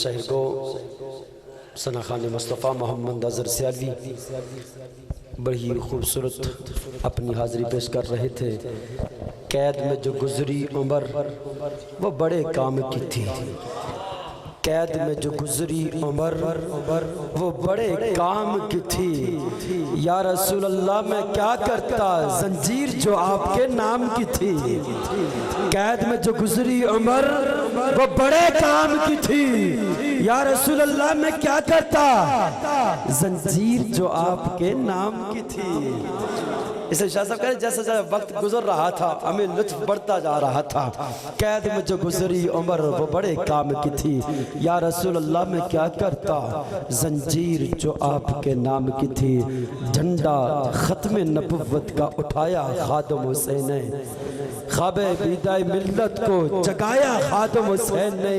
شہر کو ثنا خان مصطفیٰ محمد اظہر سیالوی بڑی خوبصورت اپنی حاضری پیش کر رہے تھے۔ قید میں جو گزری عمر وہ بڑے کام کی تھی، قید میں جو گزری عمر وہ بڑے کام کی تھی۔ یا رسول اللہ میں کیا کرتا زنجیر جو آپ کے نام کی تھی، قید میں جو گزری عمر وہ بڑے کام کی تھی۔ یا رسول اللہ میں کیا کرتا زنجیر جو آپ کے نام کی تھی۔ اسے شاہ صاحب کہہ رہے جیسا جیسا وقت گزر رہا تھا ہمیں لطف بڑھتا جا رہا تھا۔ قید میں جو گزری عمر وہ بڑے کام کی تھی۔ یا رسول اللہ میں کیا کرتا زنجیر جو آپ کے نام کی تھی۔ جھنڈا ختم نبوت کا اٹھایا خادم حسین نے، خواب بیدائے ملت کو جگایا خادم حسین نے۔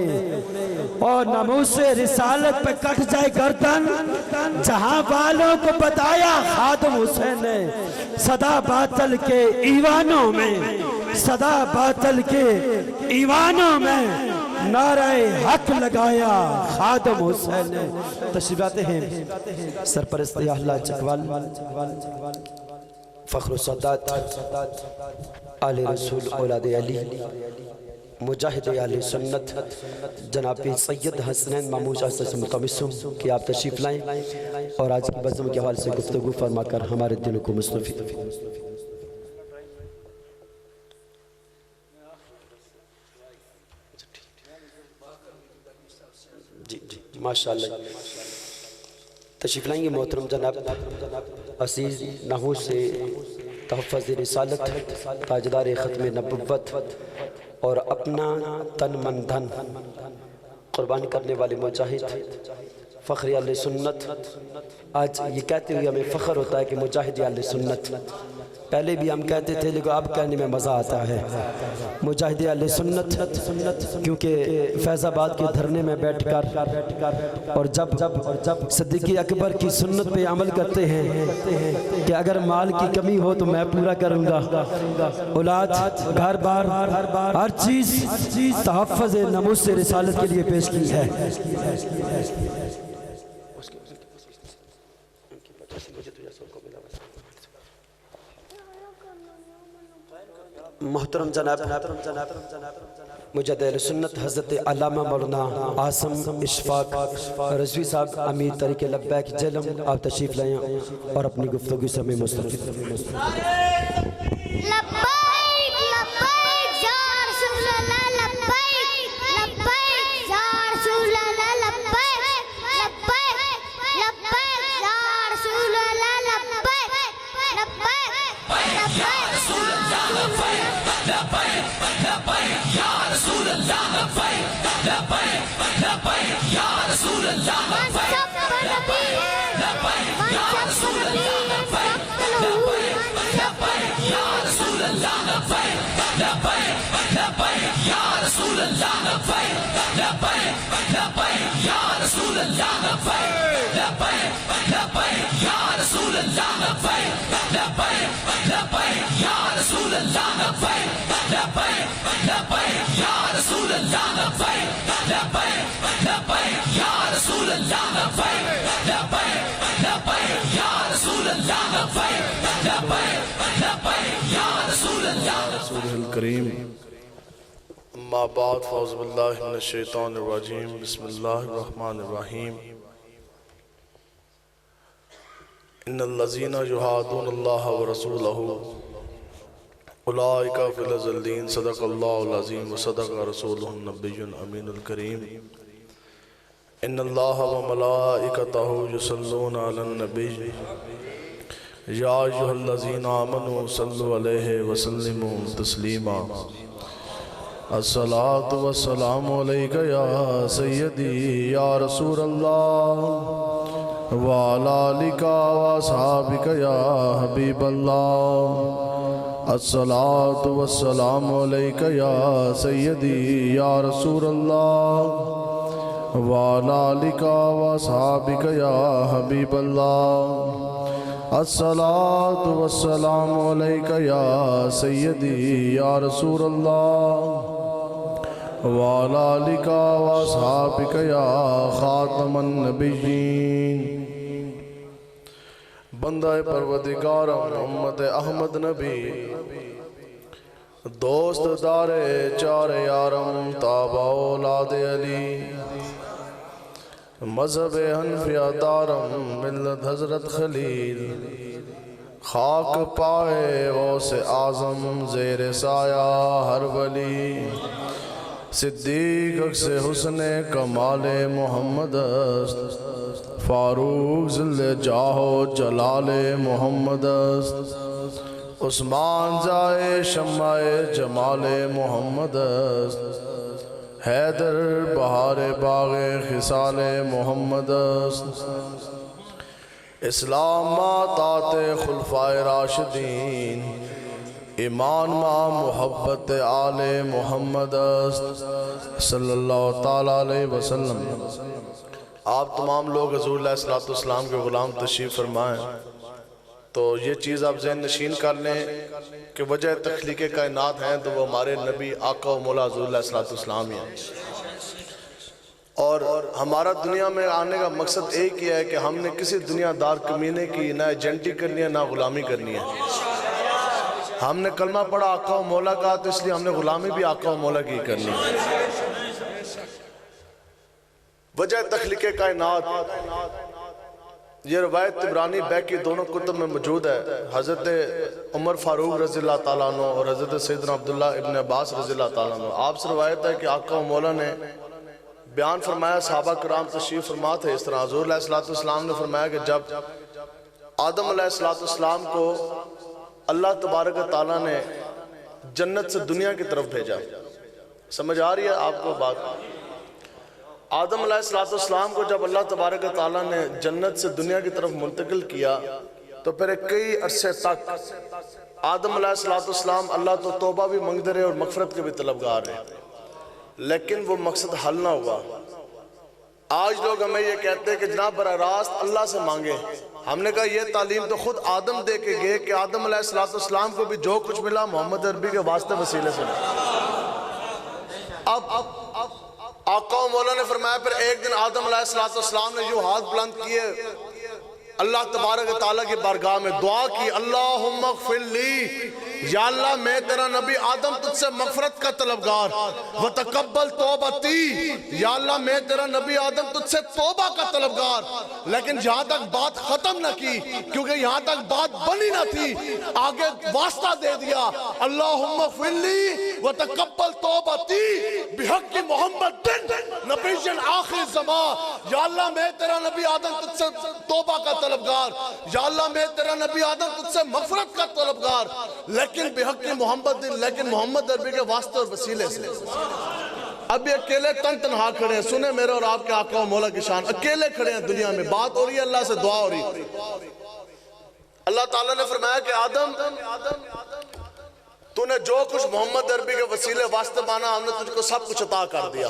اور ناموس رسالت پہ کٹ جائے گردن جہاں والوں کو بتایا خادم حسین نے۔ صدا باطل کے ایوانوں میں، صدا باطل کے ایوانوں میں نعرہ حق لگایا خادم حسین نے۔ تشریف آتے ہیں سرپرست اہل چکوال فخر السادات آل رسول اولاد علی مجاہد اہل سنت جناب سید حسنین ماموش آسر سے متمس ہوں کہ آپ تشریف لائیں اور آج کی بزم کے حوالے سے گفتگو فرما کر ہمارے دلوں کو مستفید۔ جی ماشاءاللہ تشریف لائیں گے محترم جناب عزیز نحوس سے تحفظ رسالت تاجدار ختم نبوت اور اپنا تن من دھن قربان کرنے والے مجاہد فخر اہل سنت۔ آج یہ کہتے ہوئے ہمیں فخر ہوتا ہے کہ مجاہد اہل سنت، پہلے بھی ہم کہتے تھے لیکن اب کہنے میں مزہ آتا ہے مجاہد اہل سنت، کیونکہ فیض آباد کے دھرنے میں بیٹھ کر اور جب صدیق اکبر کی سنت پہ عمل کرتے ہیں کہ اگر مال کی کمی ہو تو میں پورا کروں گا، اولاد گھر بار ہر چیز تحفظ ناموس رسالت کے لیے پیش کی ہے۔ محترم جناب مجاہد اہل سنت حضرت علامہ مولانا عاصم اشفاق رضوی صاحب امیر طریق لبیک جہلم آپ تشریف لائیں اور اپنی گفتگو سے ہمیں مستفید۔ الکریم اما بعد فاعوذ باللہ من الشیطان الرجیم بسم اللہ الرحمن الرحیم ان الذین یحادون اللہ ورسولہ اولئک فی الذین صدق اللہ العظیم وصدق رسولہ النبی الامین الکریم ان اللہ وملائکتہ یصلون علی النبی یا ایھا الذین آمنوا صلوا علیہ وسلموا تسلیما الصلاۃ والسلام علیک یا سیدی یا رسول اللہ وعلی آلک واصحابک یا حبیب اللہ الصلاۃ والسلام علیک یا سیدی یا رسول اللہ وعلی آلک واصحابک یا حبیب اللہ الصلاۃ والسلام علیک یا سیدی یا رسول اللہ وعلى آلك وأصحابك يا خاتم النبيين بندہ پروردگار محمد احمد نبی دوست دار چار یارم تابع اولاد علی مذہب حنفیہ دارم ملت حضرت خلیل خاک پائے غوث اعظم زیر سایہ ہر ولی صدیق عکس حسن کمال محمد است فاروق ذل جاہ و جلال محمد است عثمان زائے شمع جمال محمد است حیدر بہار باغ خصال محمد است اسلام ما طاعت خلفائے راشدین ایمان ما محبت آل محمد است صلی اللہ تعالیٰ علیہ وسلم۔ آپ تمام لوگ حضور علیہ السلام کے غلام تشریف فرمائیں تو یہ چیز آپ ذہن نشین کر لیں کہ وجہ تخلیق کائنات ہیں تو وہ ہمارے نبی آقا و مولا حضور علیہ السلام ہی ہیں، اور ہمارا دنیا میں آنے کا مقصد ایک ہی ہے کہ ہم نے کسی دنیا دار کمینے کی نہ ایجنٹی کرنی ہے نہ غلامی کرنی ہے۔ ہم نے کلمہ پڑھا آقا و مولا کا تو اس لیے ہم نے غلامی بھی آقا و مولا کی کرنی ہے۔ وجہ تخلیق کائنات یہ روایت طبرانی بیہقی دونوں کتب میں موجود ہے۔ حضرت عمر فاروق رضی اللہ تعالیٰ عنہ اور حضرت سیدنا عبداللہ ابن عباس رضی اللہ تعالیٰ عنہ آپ سے روایت ہے کہ آقا و مولا نے بیان فرمایا، صحابہ کرام تشریف فرما تھے اس طرح، حضور علیہ السلام نے فرمایا کہ جب آدم علیہ السلام کو اللہ تبارک و تعالیٰ نے جنت سے دنیا کی طرف بھیجا، سمجھ آ رہی ہے آپ کو بات؟ آدم علیہ السلام کو جب اللہ تبارک و تعالیٰ نے جنت سے دنیا کی طرف منتقل کیا تو پھر کئی عرصے تک آدم علیہ السلام اللہ تو توبہ بھی مانگتے رہے اور مغفرت کے بھی طلبگار رہے، لیکن وہ مقصد حل نہ ہوا۔ آج لوگ ہمیں یہ کہتے ہیں کہ جناب براہ راست اللہ سے مانگے۔ ہم نے کہا یہ تعلیم تو خود آدم دے کے گئے کہ آدم علیہ السلام کو بھی جو کچھ ملا محمد عربی کے واسطے وسیلے سے ملا۔ اب آقا و مولا نے فرمایا پھر ایک دن آدم علیہ السلام نے یوں ہاتھ بلند کیے اللہ تبارک و تعالیٰ کی بارگاہ میں دعا کی، اللہم اغفر لی، یا اللہ میں تیرا نبی آدم تجھ سے مغفرت کا طلبگار، وتقبل توبتی، یا اللہ میں تیرا نبی آدم تجھ سے توبہ کا طلبگار۔ لیکن یہاں تک بات ختم نہ کی کیونکہ یہاں تک بات بنی نہ تھی، آگے واسطہ دے دیا، اللہم اغفر لی وتقبل توبتی بحق محمد نبی آخر زمان، یا اللہ میں تیرا نبی آدم تجھ سے توبہ کا طلبگار، یا اللہ میں تیرا نبی آدم تجھ سے مغفرت کا طلبگار، لیکن بحق محمد لیکن محمد عربی کے واسطے اور وسیلے سے۔ اب یہ اکیلے تنہا کھڑے ہیں، سنیں میرے اور آپ کے آقا و مولا کی شان، اکیلے کھڑے ہیں دنیا میں، بات ہو رہی ہے اللہ سے، دعا ہو رہی ہے۔ اللہ تعالیٰ نے فرمایا کہ آدم تو نے جو کچھ محمد عربی کے وسیلے واسطے مانا ہم نے تجھ کو سب کچھ عطا کر دیا۔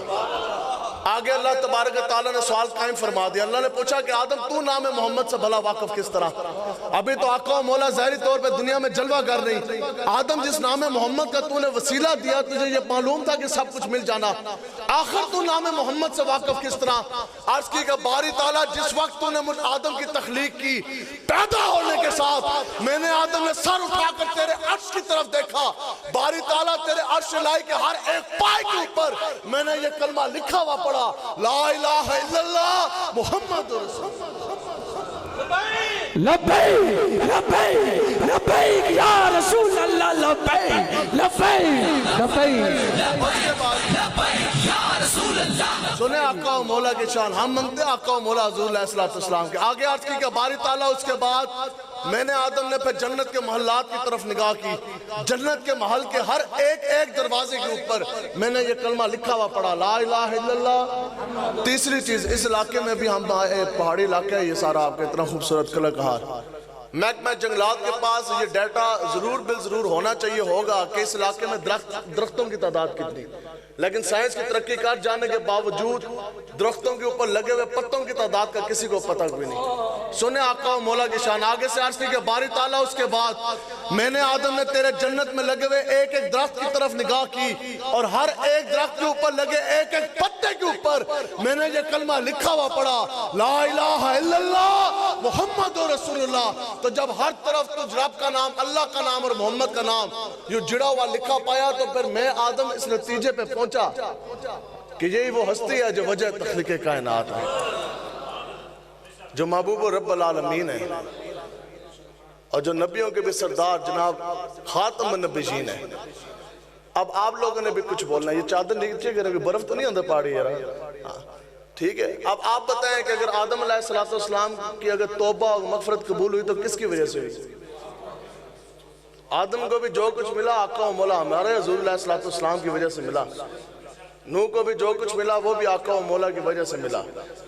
آگے اللہ تبارک و تعالیٰ نے سوال قائم فرما دیا، اللہ نے پوچھا کہ آدم تو نام محمد سے بھلا واقف کس طرح؟ ابھی تو آقا و مولا ظاہری طور پہ دنیا میں جلوہ کر رہی، آدم جس نام محمد کا تو نے وسیلہ دیا تجھے یہ معلوم تھا کہ سب کچھ مل جانا، آخر تو نام محمد سے واقف کس طرح؟ عرض کی کہ باری تعالیٰ جس وقت تو نے مجھ آدم کی تخلیق کی، پیدا ہونے کے ساتھ میں نے آدم نے سر اٹھا کر تیرے عرش کی طرف دیکھا، باری تعالیٰ تیرے عرش لائی کے ہر ایک پائے کے اوپر میں نے یہ کلمہ لکھا ہوا پڑھا، لا الہ الا اللہ محمد رسول لبیک لبیک لبیک یا رسول اللہ، لبیک لبیک لبیک سنیں آقا و مولا کی شان، ہم منگتے ہیں آقا و مولا حضور علیہ السلام کے آگے عرض کی کہ باری تعالیٰ اس کے بعد میں نے آدم نے پھر جنت کے محلات کی طرف نگاہ کی، جنت کے محل کے ہر ایک دروازے کے اوپر میں نے یہ کلمہ لکھا ہوا پڑھا، لا الہ الا اللہ۔ تیسری چیز، اس علاقے میں بھی ہم پہاڑی علاقہ ہے یہ سارا آپ کا اتنا خوبصورت قلعہ کہار، محکمہ جنگلات کے پاس یہ ڈیٹا ضرور بالضرور ہونا چاہیے ہوگا کہ اس علاقے میں درختوں کی تعداد کتنی، لیکن سائنس کی ترقی کر جانے کے باوجود درختوں کے اوپر لگے ہوئے پتوں کی تعداد کا کسی کو پتہ بھی نہیں۔ سنے آقا و مولا کی شان، آگے سے عرض کی کہ باری تعالیٰ اس کے بعد میں نے آدم نے تیرے جنت میں لگے ہوئے ایک ایک درخت کی طرف نگاہ کی، اور ہر ایک درخت کے اوپر لگے ایک ایک پتے کے اوپر میں نے یہ کلمہ لکھا ہوا پڑھا، لا الہ الا اللہ محمد رسول اللہ۔ تو جب ہر طرف تجھ رب کا نام، اللہ کا نام اور محمد کا نام یہ جڑا ہوا لکھا پایا، تو پھر میں آدم اس نتیجے پہ پہنچا کہ یہی وہ ہستی ہے جو وجہ تخلیق کائنات ہے، جو محبوب رب العالمین ہے، اور جو نبیوں کے بھی سردار جناب خاتم النبیین ہے۔ اب آپ لوگوں نے بھی کچھ بولنا ہے، یہ چادر نیچے کریں، برف تو نہیں اندر پاڑی ہے، ٹھیک ہے؟ اب آپ بتائیں کہ اگر آدم علیہ السلام کی اگر توبہ اور مغفرت قبول ہوئی تو کس کی وجہ سے ہوئی؟ آدم کو بھی جو کچھ ملا آقا و مولا ہمارے حضور علیہ السلام کی وجہ سے ملا، نوح کو بھی جو کچھ ملا وہ بھی آقا و مولا کی وجہ سے ملا،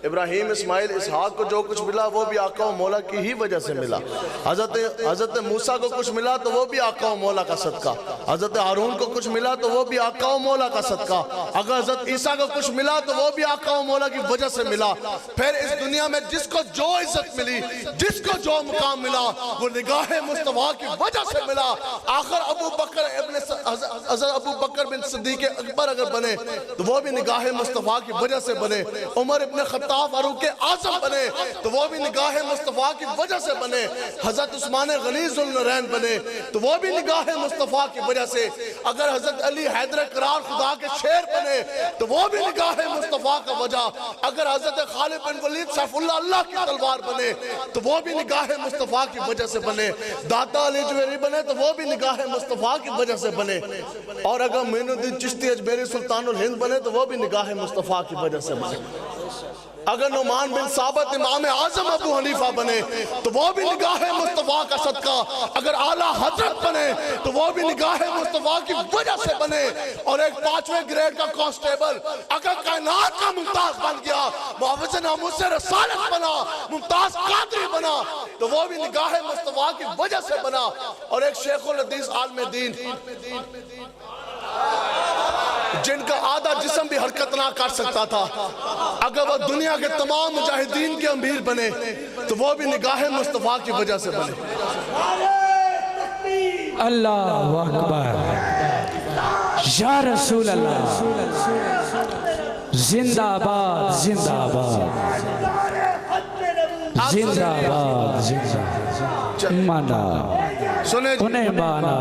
ابراہیم اسماعیل اسحاق کو جو کچھ ملا وہ بھی آقا و مولا کی ہی وجہ سے ملا، حضرت موسیٰ کو کچھ ملا تو وہ بھی آقا و مولا کا صدقہ، حضرت ہارون کو کچھ ملا تو وہ بھی آقا و مولا کا صدقہ، اگر حضرت عیسیٰ کو کچھ ملا تو وہ بھی آقا و مولا کی وجہ سے ملا۔ پھر اس دنیا میں جس کو جو عزت ملی، جس کو جو مقام ملا، وہ نگاہ مصطفیٰ کی وجہ سے ملا۔ آخر حضرت ابو بکر بن صدیق اکبر اگر بنے تو وہ بھی نگاہ مصطفیٰ کی وجہ سے بنے، عمر ابن خطاب فاروق اعظم بنے تو وہ بھی نگاہ مصطفیٰ کی وجہ سے بنے، حضرت عثمان غنی ذوالنورین بنے تو وہ بھی نگاہ مصطفیٰ کی وجہ سے، اگر حضرت علی حیدر کرار خدا کے شیر بنے تو وہ بھی نگاہ مصطفیٰ کا وجہ، اگر حضرت خالد بن ولید سیف اللہ اللہ کی تلوار بنے تو وہ بھی نگاہ مصطفیٰ کی وجہ سے بنے، داتا علی جویری بنے تو وہ بھی نگاہ مصطفیٰ کی وجہ سے بنے، اور اگر معین الدین چشتی اجمیری سلطان الہند بنے تو وہ بھی نگاہ مصطفیٰ کی وجہ سے بنے، اگر نعمان بن ثابت امام اعظم ابو حنیفہ بنے تو وہ بھی نگاہ مصطفیٰ کا صدقہ، اگر اعلیٰ حضرت بنے تو وہ بھی نگاہ مصطفیٰ کی وجہ سے بنے، اور ایک 5ویں گریڈ کا کانسٹیبل اگر کائنات کا ممتاز بن گیا، محافظ ناموس رسالت بنا، ممتاز قادری بنا تو وہ بھی نگاہ مصطفیٰ کی وجہ سے بنا، اور ایک شیخ الحدیث عالم دین جن کا آدھا جسم بھی حرکت نہ کر سکتا تھا، اگر وہ دنیا کے تمام مجاہدین کے امیر بنے تو وہ بھی نگاہ مصطفیٰ کی وجہ سے بنے۔ اللہ اکبر، یا رسول اللہ، زندہ آباد زندہ آباد زندہ آباد زندہ مانا انہیں مانا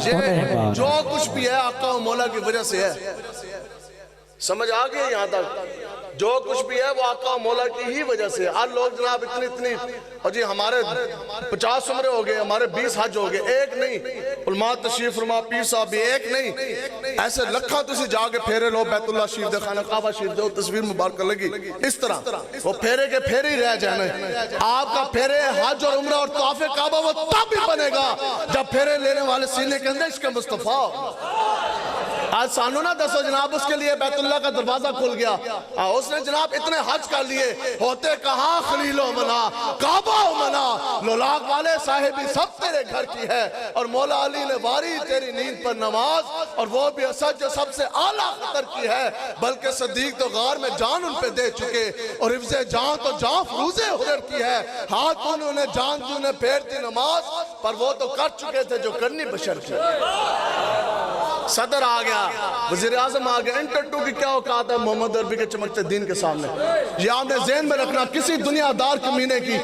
انہیں جو کچھ بھی ہے آقا و مولا کی وجہ سے ہے، سمجھ آگئے یہاں تک؟ جو کچھ بھی ہے وہ آقا و مولا کی ہی وجہ سے۔ آج لوگ جناب اتنی اور جی ہمارے 50 عمرے ہو گئے، ہمارے 20 حج ہو گئے، ایک نہیں، علماء تشریف فرما، پیر صاحب بھی ایک نہیں، ایسے لکھاں تسی جا کے پھیرے لو، بیت اللہ شریف دے، خانہ کعبہ شریف دے، تصویر مبارکہ لگی، اس طرح وہ پھیرے کے پھیرے ہی رہ جانے۔ آپ کا پھیرے حج اور عمرہ اور طواف کعبہ وہ تب بھی بنے گا جب پھیرے لینے والے سینے کے اندر عشق مصطفیٰ۔ آج سانو نہ دسو جناب اس کے لیے بیت اللہ کا دروازہ کھل گیا، اس نے جناب اتنے حج کر لیے، ہوتے کہاں خلیل و منا، کعبہ و منا، لولاک والے صاحبی سب تیرے گھر کی ہے، اور مولا علی نے واری تیری نیند پر نماز، اور وہ بھی اسد جو سب سے اعلیٰ خطر کی ہے، بلکہ صدیق تو غار میں جان ان پہ دے چکے، اور حفظ جان تو جان فروز حرر کی ہے، ہاتھ انہوں نے جان تو نے پھیرتی نماز، پر وہ تو کر چکے تھے جو کرنی بشر کی۔ صدر آ گیا، وزیر اعظم آ گیا، انٹرٹو کی کیا اوقات ہے محمد عربی کے چمکتے دین کے سامنے؟ یہ آپ نے ذہن میں رکھنا کسی دنیا دار کمینے کی،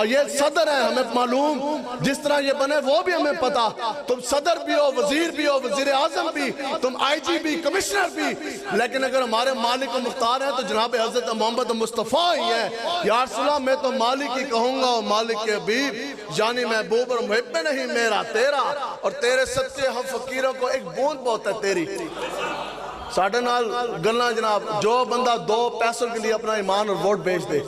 یہ صدر ہے، ہمیں معلوم جس طرح یہ بنے وہ بھی ہمیں پتا، تم صدر بھی ہو، وزیر بھی ہو، وزیر اعظم بھی، تم آئی جی بھی، کمشنر بھی، لیکن اگر ہمارے مالک و مختار ہیں تو جناب حضرت محمد مصطفیٰ ہی ہے۔ یا رسول اللہ میں تو مالک ہی کہوں گا، مالک کے حبیب یعنی محبوب اور محب نہیں میرا تیرا، اور تیرے صدقے ہم فقیروں کو ایک بوند بہت ہے تیری۔ ساڑھے نال گلنا جناب، جو بندہ 2 پیسوں کے لیے اپنا ایمان اور ووٹ بیچ دے،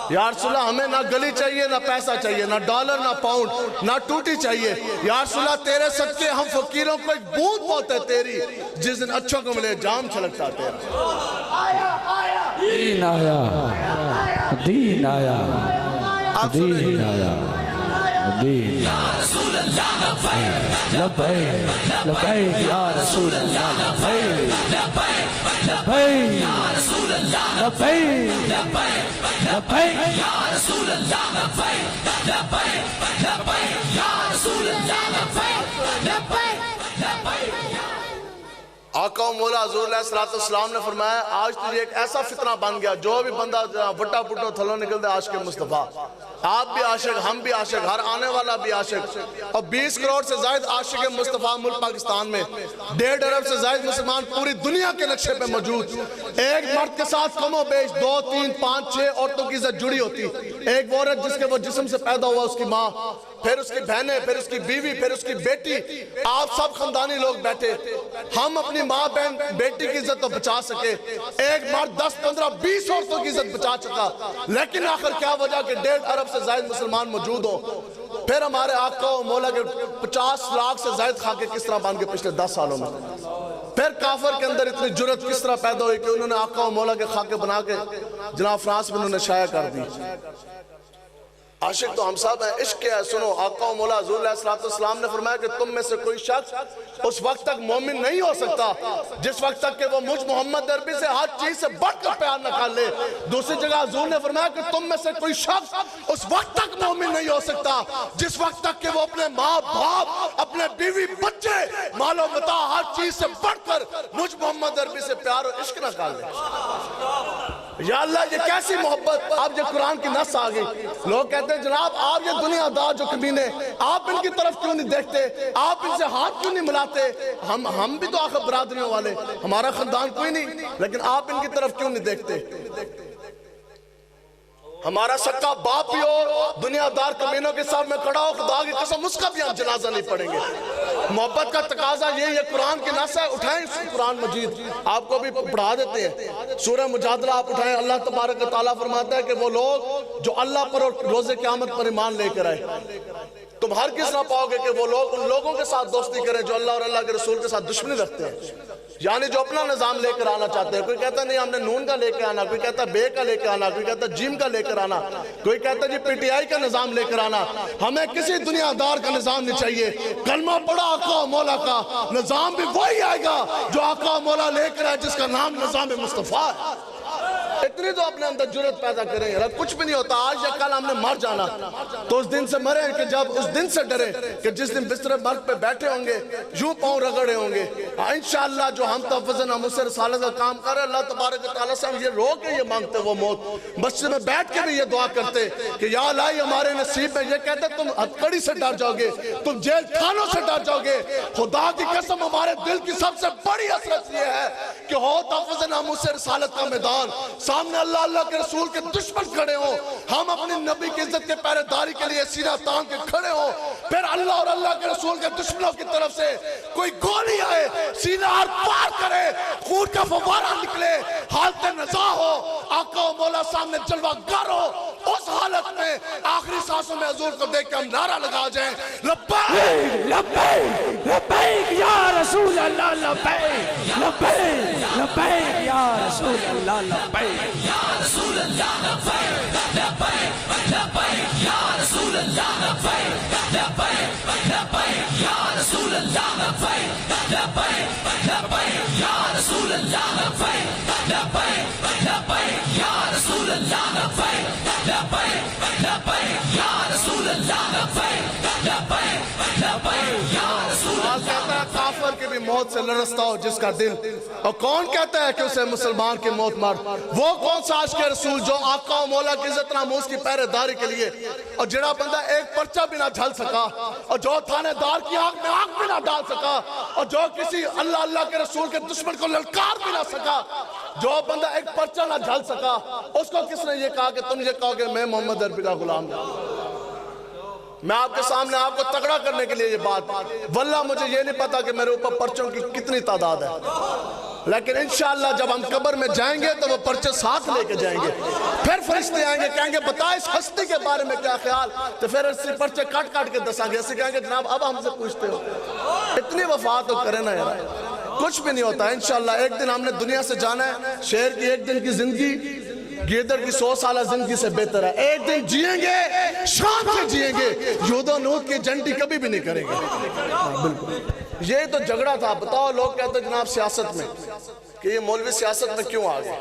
یا رسول اللہ ہمیں نہ گلی چاہیے، نہ پیسہ چاہیے، نہ ڈالر، نہ پاؤنڈ، نہ ٹوٹی چاہیے، یا رسول اللہ تیرے صدقے ہم فقیروں کو ایک بوند بہت ہے تیری، جس دن اچھوں کو ملے جام چھلکتا تیرا۔ دین آیا، دین آیا، دین آیا، دین آیا۔ لبیک لبیک یا رسول اللہ لبیک لبیک یا رسول اللہ لبیک لبیک یا رسول اللہ لبیک لبیک لبیک یا رسول اللہ لبیک لبیک لبیک. آقا و مولا حضور علیہ السلام نے فرمایا آج تجھے ایک ایسا فتنہ بن گیا جو بھی بندہ وٹا پٹو تھلوں نکلتے عاشق مصطفیٰ. آپ بھی عاشق، ہم بھی عاشق، ہر آنے والا بھی عاشق. اور 20 کروڑ سے زائد عاشق مصطفیٰ ملک پاکستان میں، 1.5 ارب سے زائد مسلمان پوری دنیا کے نقشے پہ موجود. ایک مرد کے ساتھ کم و بیش 2 3 5 6 عورتوں کی عزت جڑی ہوتی. ایک وہ عورت جس کے وہ جسم سے پیدا ہوا اس کی ماں، پھر اس کی بہنیں، پھر اس کی بیوی، پھر اس کی بیٹی. آپ سب خاندانی لوگ بیٹھے. ہم اپنی ماں بہن بیٹی کی عزت تو بچا سکے، ایک مرد 10 15 20 عورتوں کی عزت بچا چکا. لیکن آخر کیا وجہ کہ 1.5 ارب سے زائد مسلمان موجود ہو. پھر ہمارے آقا و مولا کے 50 لاکھ سے زائد خاکے کس طرح بن کے پچھلے 10 سالوں میں. پھر کافر کے اندر اتنی جرت کس طرح پیدا ہوئی کہ انہوں نے آقا و مولا کے خاکے بنا کے جناب فرانس میں انہوں نے شائع کر دی. عاشق تو ہم صاحب ہیں، عشق کیا ہے سنو. آقا و مولا حضور علیہ السلام نے فرمایا کہ تم میں سے کوئی شخص اس وقت تک مومن نہیں ہو سکتا جس وقت تک کہ وہ مجھ محمد عربی سے ہر چیز سے بڑھ کر پیار نہ کر لے. دوسری جگہ حضور نے فرمایا کہ تم میں سے کوئی شخص اس وقت تک مومن نہیں ہو سکتا جس وقت تک کہ وہ اپنے ماں باپ، اپنے بیوی بچے، مال و متاع ہر چیز سے بڑھ کر مجھ محمد عربی سے پیار و عشق نہ کر لے. یا اللہ یہ کیسی محبت. اب یہ قرآن کی نص آ گئی. لوگ کہتے ہیں جناب آپ یہ دنیا دار جو کمینے، آپ ان کی طرف کیوں نہیں دیکھتے، آپ ان سے ہاتھ کیوں نہیں ملاتے. ہم بھی تو آخر برادریوں والے، ہمارا خاندان کوئی نہیں، لیکن آپ ان کی طرف کیوں نہیں دیکھتے. ہمارا سکا باپ بھی ہو، دنیا دار کمینوں کے ساتھ میں کھڑا ہو، خدا کی قسم اس کا بھی ہم جنازہ نہیں پڑھیں گے. محبت کا تقاضا یہ قرآن کی نص ہے. اٹھائیں قرآن مجید، آپ کو بھی پڑھا دیتے ہیں. سورہ مجادلہ آپ اٹھائیں. اللہ تبارک و تعالیٰ فرماتا ہے کہ وہ لوگ جو اللہ پر اور روز قیامت پر ایمان لے کر آئے، تم ہر کس نہ پاؤ گے کہ وہ لوگ ان لوگوں کے ساتھ دوستی کریں جو اللہ اور اللہ کے رسول کے ساتھ دشمنی رکھتے ہیں. یعنی جو اپنا نظام لے کر آنا چاہتے ہیں. کوئی کہتا نہیں ہم نے نون کا لے کے آنا، کوئی کہتا بے کا لے کے آنا، کوئی کہتا جیم کا لے کر آنا، کوئی کہتا جی پی ٹی آئی کا نظام لے کر آنا. ہمیں کسی دنیا دار کا نظام نہیں چاہیے. کلمہ پڑا آقا و مولا کا، نظام بھی وہی آئے گا جو آقا و مولا لے کر آئے، جس کا نام نظام مصطفیٰ ہے. اتنی تو اپنے اندر جرت پیدا کریں. کچھ بھی نہیں ہوتا. آج یا کل ہم نے مر جانا تو اس دن سے مرے کہ جب اس دن سے ڈرے کہ جس دن بستر مرگ پہ بیٹھے ہوں گے یوں پاؤں رگڑے ہوں گے. انشاءاللہ جو ہم تفضل ہم اس سے رسالت کا کام کر رہے ہیں، اللہ تبارک و تعالیٰ سے ہم یہ رو کے یہ مانگتے وہ موت. مسجد میں بیٹھ کے بھی یہ دعا کرتے کہ یا الہی ہمارے نصیب میں. یہ کہتے تم ہتکڑی سے ڈر جاؤ گے، تم جیل خانوں سے ڈر جاؤ گے. خدا کی قسم ہمارے دل کی سب سے بڑی حسرت یہ ہے کہ ہو تفضل ہم اس سے رسالت کا میدان، سامنے اللہ اللہ کے رسول کے دشمن کھڑے ہوں، ہم اپنی نبی کی عزت کے پہرے داری کے لیے سینہ تان کے کھڑے ہوں. پھر اللہ اور اللہ کے رسول کے دشمنوں کی طرف سے کوئی گولی آئے، سینہ آر پار کرے، خون کا فوارہ نکلے، حالت نزا ہو، آقا و مولا سامنے جلوہ گر ہو. اس حالت میں آخری سانسوں میں حضور کو دیکھ کے ہم نعرہ لگا جائیں لبیک لبیک لبیک یا رسول اللہ لبیک لبیک لبیک یا رسول اللہ لبیک یا رسول اللہ لبیک لبیک لبیک یا رسول اللہ لبیک لبیک لبیک یا رسول اللہ لبیک لبیک لبیک یا رسول اللہ لبیک لبیک لبیک یا رسول اللہ لبیک لبیک لبیک یا رسول اللہ لبیک لبیک لبیک یا رسول اللہ. کہتا ہے کافر کی بھی موت سے لرزتا ہو جس کا دل، اور کون کہتا ہے کہ اسے مسلمان کی موت مار. وہ کون سا عاشق رسول جو آقا و مولا کی عزت ناموس کی پہرے داری کے لیے، اور جڑا بندہ ایک پرچہ بھی نہ جھل سکا، اور جو تھانے دار کی آنکھ میں آنکھ بھی نہ ڈال سکا، اور جو کسی اللہ اللہ کے رسول کے دشمن کو للکار بھی نہ سکا، جو بندہ ایک پرچہ نہ جھل سکا، اس کو کس نے یہ کہا کہ تم یہ کہو کہ میں محمد عربی کا غلام ہوں. میں آپ کے سامنے آپ کو تگڑا کرنے کے لیے یہ بات، واللہ مجھے یہ نہیں پتا کہ میرے اوپر پرچوں کی کتنی تعداد ہے، لیکن انشاءاللہ جب ہم قبر میں جائیں گے تو وہ پرچے ساتھ لے کے جائیں گے. پھر فرشتے آئیں گے کہیں گے بتا اس ہستی کے بارے میں کیا خیال، تو پھر اسی پرچے کاٹ کاٹ کے دسیں گے. ایسے کہیں گے جناب اب ہم سے پوچھتے ہو. اتنی وفا تو کریں نا یار، کچھ بھی نہیں ہوتا. انشاءاللہ ایک دن ہم نے دنیا سے جانا ہے. شہر کی ایک دن کی زندگی گیدڑ کی 100 سالہ زندگی سے بہتر ہے. ایک دن جئیں گے شان سے جئیں گے, یہود و نوت کی جنٹی کبھی بھی نہیں کریں گے. بالکل یہ تو جھگڑا تھا. بتاؤ لوگ کہتے ہیں جناب سیاست میں کہ یہ مولوی سیاست میں کیوں آ گئے.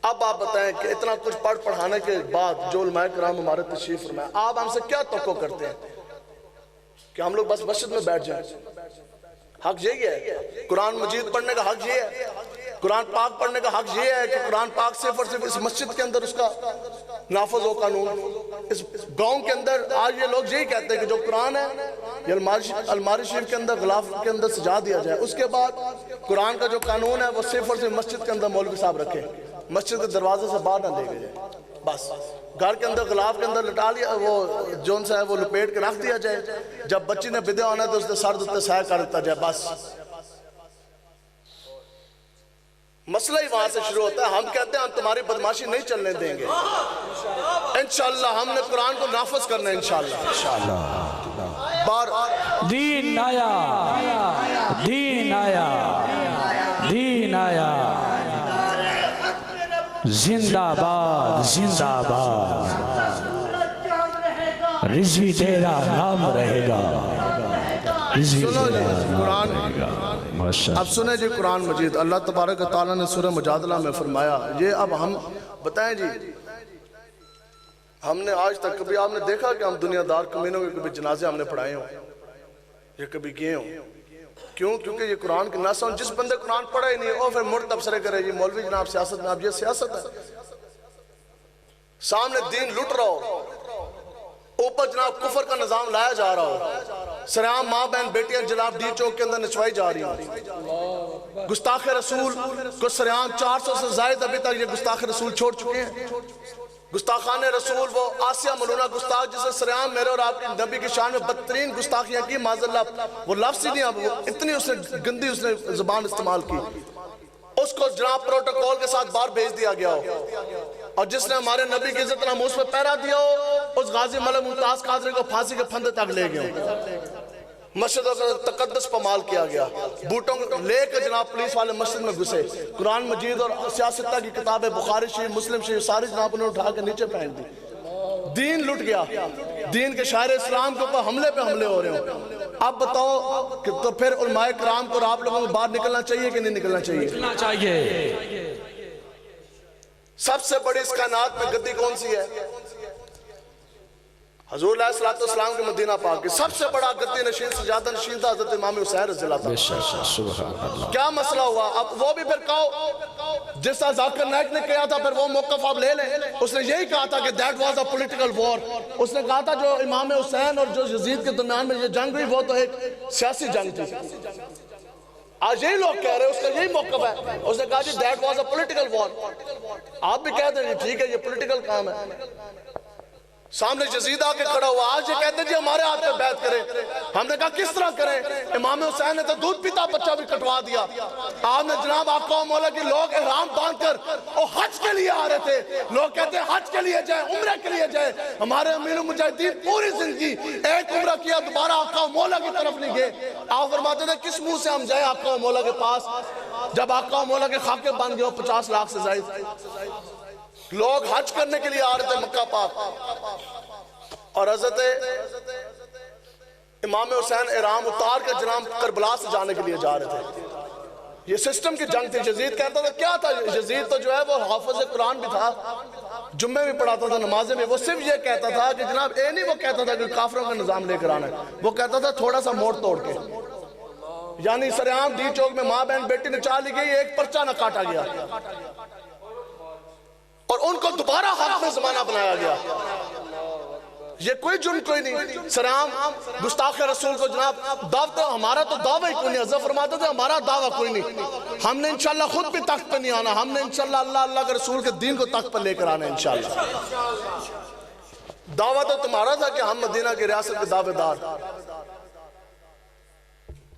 اب آپ بتائیں کہ اتنا کچھ پڑھانے کے بعد جو علماء کرام ہمارے تشریف فرمائے, آپ ہم سے کیا توقع کرتے ہیں کہ ہم لوگ بس مسجد میں بیٹھ جائیں؟ حق یہی ہے. قرآن مجید پڑھنے کا حق یہ ہے, قرآن پاک پڑھنے کا حق یہ ہے کہ قرآن پاک صرف اور صرف اس مسجد کے اندر اس کا نافذ ہو قانون. اس گاؤں کے اندر آج یہ لوگ یہی کہتے ہیں کہ جو قرآن ہے یہ الماری شریف کے اندر غلاف کے اندر سجا دیا جائے, اس کے بعد قرآن کا جو قانون ہے وہ صرف اور صرف مسجد کے اندر مولوی صاحب رکھیں, مسجد کے دروازے سے باہر نہ لے کے جائے. بس گھر کے اندر غلاف کے اندر لٹا لیا, وہ جون سا ہے وہ لپیٹ کے رکھ دیا جائے, جب بچی نے بدے ہونا ہے تو اس نے سر دتے سایہ کر دیتا جائے. بس مسئلہ ہی وہاں سے شروع ہوتا ہے. ہم کہتے ہیں ہم تمہاری بدماشی نہیں چلنے دیں گے, انشاءاللہ ہم نے قرآن کو نافذ کرنا ہے انشاءاللہ. دین آیا, دین آیا, دین آیا, زندہ باد, زندہ باد, رضوی تیرا نام رہے گا, رضوی تیرا نام رہے گا. اب سنیں جی قرآن مجید. اللہ تبارک و تعالیٰ نے سورہ مجادلہ میں فرمایا, یہ اب ہم بتائیں جی, ہم نے آج تک کبھی آپ نے دیکھا کہ ہم دنیا دار کمینوں کے کبھی جنازے ہم نے پڑھائے ہوں یا کبھی کیے ہوں؟ کیوں؟ کیونکہ یہ قرآن کی نص ہے. جس بندے قرآن پڑھا ہی نہیں اور پھر مڑ تبصرے کرے جی مولوی جناب سیاست میں. اب یہ سیاست ہے, سامنے دین لٹ رہا ہو, اوپر جناب کفر کا نظام لایا جا رہا ہو, سرعام ماں بہن بیٹیاں جناب ڈی چوک کے اندر نچوائی جا رہی ہوں, گستاخ رسول کو سرعام 400 سے زائد ابھی تک یہ گستاخ رسول چھوڑ چکے ہیں. گستاخان رسول وہ آسیہ ملونہ گستاخ جسے سرعام میرے اور آپ کی نبی کی شان میں بدترین گستاخیاں کی, معاذ اللہ وہ لفظ ہی نہیں, اب وہ اتنی اس نے گندی اس نے زبان استعمال کی, اس کو جناب پروٹوکول کے ساتھ باہر بھیج دیا گیا ہو, اور جس نے ہمارے نبی کی عزت ناموس پہ پہرا دیا ہو اس غازی ملک ممتاز قادری کو پھانسی کے پھندے تک لے گئے ہو, مسجدوں کا تقدس پامال کیا گیا, بوٹوں لے کے جناب پولیس والے مسجد میں گھسے, قرآن مجید اور سیاستہ کی کتابیں بخاری شریف مسلم شریف ساری جناب انہوں نے اٹھا کے نیچے پھینک دی. دین لٹ گیا, دین کے شاعر اسلام کے اوپر حملے پہ حملے ہو رہے ہوں. اب بتاؤ کہ تو پھر علماء کرام کو آپ لوگوں کو باہر نکلنا چاہیے کہ نہیں نکلنا چاہیے؟ نکلنا چاہیے. سب سے بڑی اس کائنات میں گدی کون سی ہے؟ حضور علیہ السلام کے مدینہ پاک کی سب سے بڑا گدی نشین سجادہ نشین تھا حضرت امام حسین رضی اللہ عنہ. کیا مسئلہ ہوا؟ اب وہ بھی پھر کہو جس طرح ذاکر نائک نے کہا تھا پھر وہ موقف آپ لے لیں. اس نے یہی کہا تھا کہ that was a political war. اس نے کہا تھا جو امام حسین اور جو یزید کے درمیان میں یہ جنگ ہوئی وہ تو ایک سیاسی جنگ تھی. آج یہی لوگ کہہ رہے ہیں اس کا یہی موقف ہے. اس نے کہا جی that was a political war. آپ بھی کہتے ہیں ٹھیک ہے یہ پولیٹیکل کام ہے. سامنے یزید آ کے کھڑا ہوا, آج یہ کہتے ہیں جی ہمارے ہاتھ پہ بیعت کریں. ہم نے کہا کس طرح کریں؟ امام حسین نے تو دودھ پیتا بچہ بھی کٹوا دیا. آپ نے جناب آقا و مولا کی لوگ احرام باندھ کر اور حج کے لیے آ رہے تھے. لوگ کہتے ہیں حج کے لیے جائیں, عمرہ کے لیے جائیں. ہمارے امیر المجاہدین پوری زندگی ایک عمرہ کیا, دوبارہ آقا و مولا کی طرف نہیں گئے. آپ فرماتے تھے کس منہ سے ہم جائیں آقا و مولا کے پاس جب آقا و مولا کے خاکے بن گئے 50 لاکھ سے زائد. لوگ حج کرنے کے لیے آ رہے تھے مکہ پاک, اور حضرت امام حسین احرام اتار کے جناب کربلا سے جانے کے لیے جا رہے تھے. یہ سسٹم کی جنگ تھی. یزید کہتا تھا کیا تھا, یزید تو جو ہے وہ حافظ قرآن بھی تھا, جمعے بھی پڑھاتا تھا, نمازیں بھی. وہ صرف یہ کہتا تھا کہ جناب نہیں وہ کہتا تھا کہ کافروں کا نظام لے کر آنا ہے, وہ کہتا تھا تھوڑا سا موڑ توڑ کے. یعنی سرعام ڈی چوک میں ماں بہن بیٹی نے چاہ لی گئی, ایک پرچہ نہ کاٹا گیا اور ان کو دوبارہ حق میں زمانہ بنایا گیا. یہ کوئی جرم کوئی نہیں. سرعام گستاخ رسول کو جناب دعوت, ہمارا تو دعویٰ ہی کوئی نہیں. حضرت فرماتے تھے ہمارا دعویٰ کوئی نہیں. ہم نے انشاءاللہ خود بھی تخت پہ نہیں آنا, ہم نے انشاءاللہ اللہ کے رسول کے دین کو تخت پر لے کر آنا انشاءاللہ. دعویٰ تو تمہارا تھا کہ ہم مدینہ کی ریاست کے دعوے دار,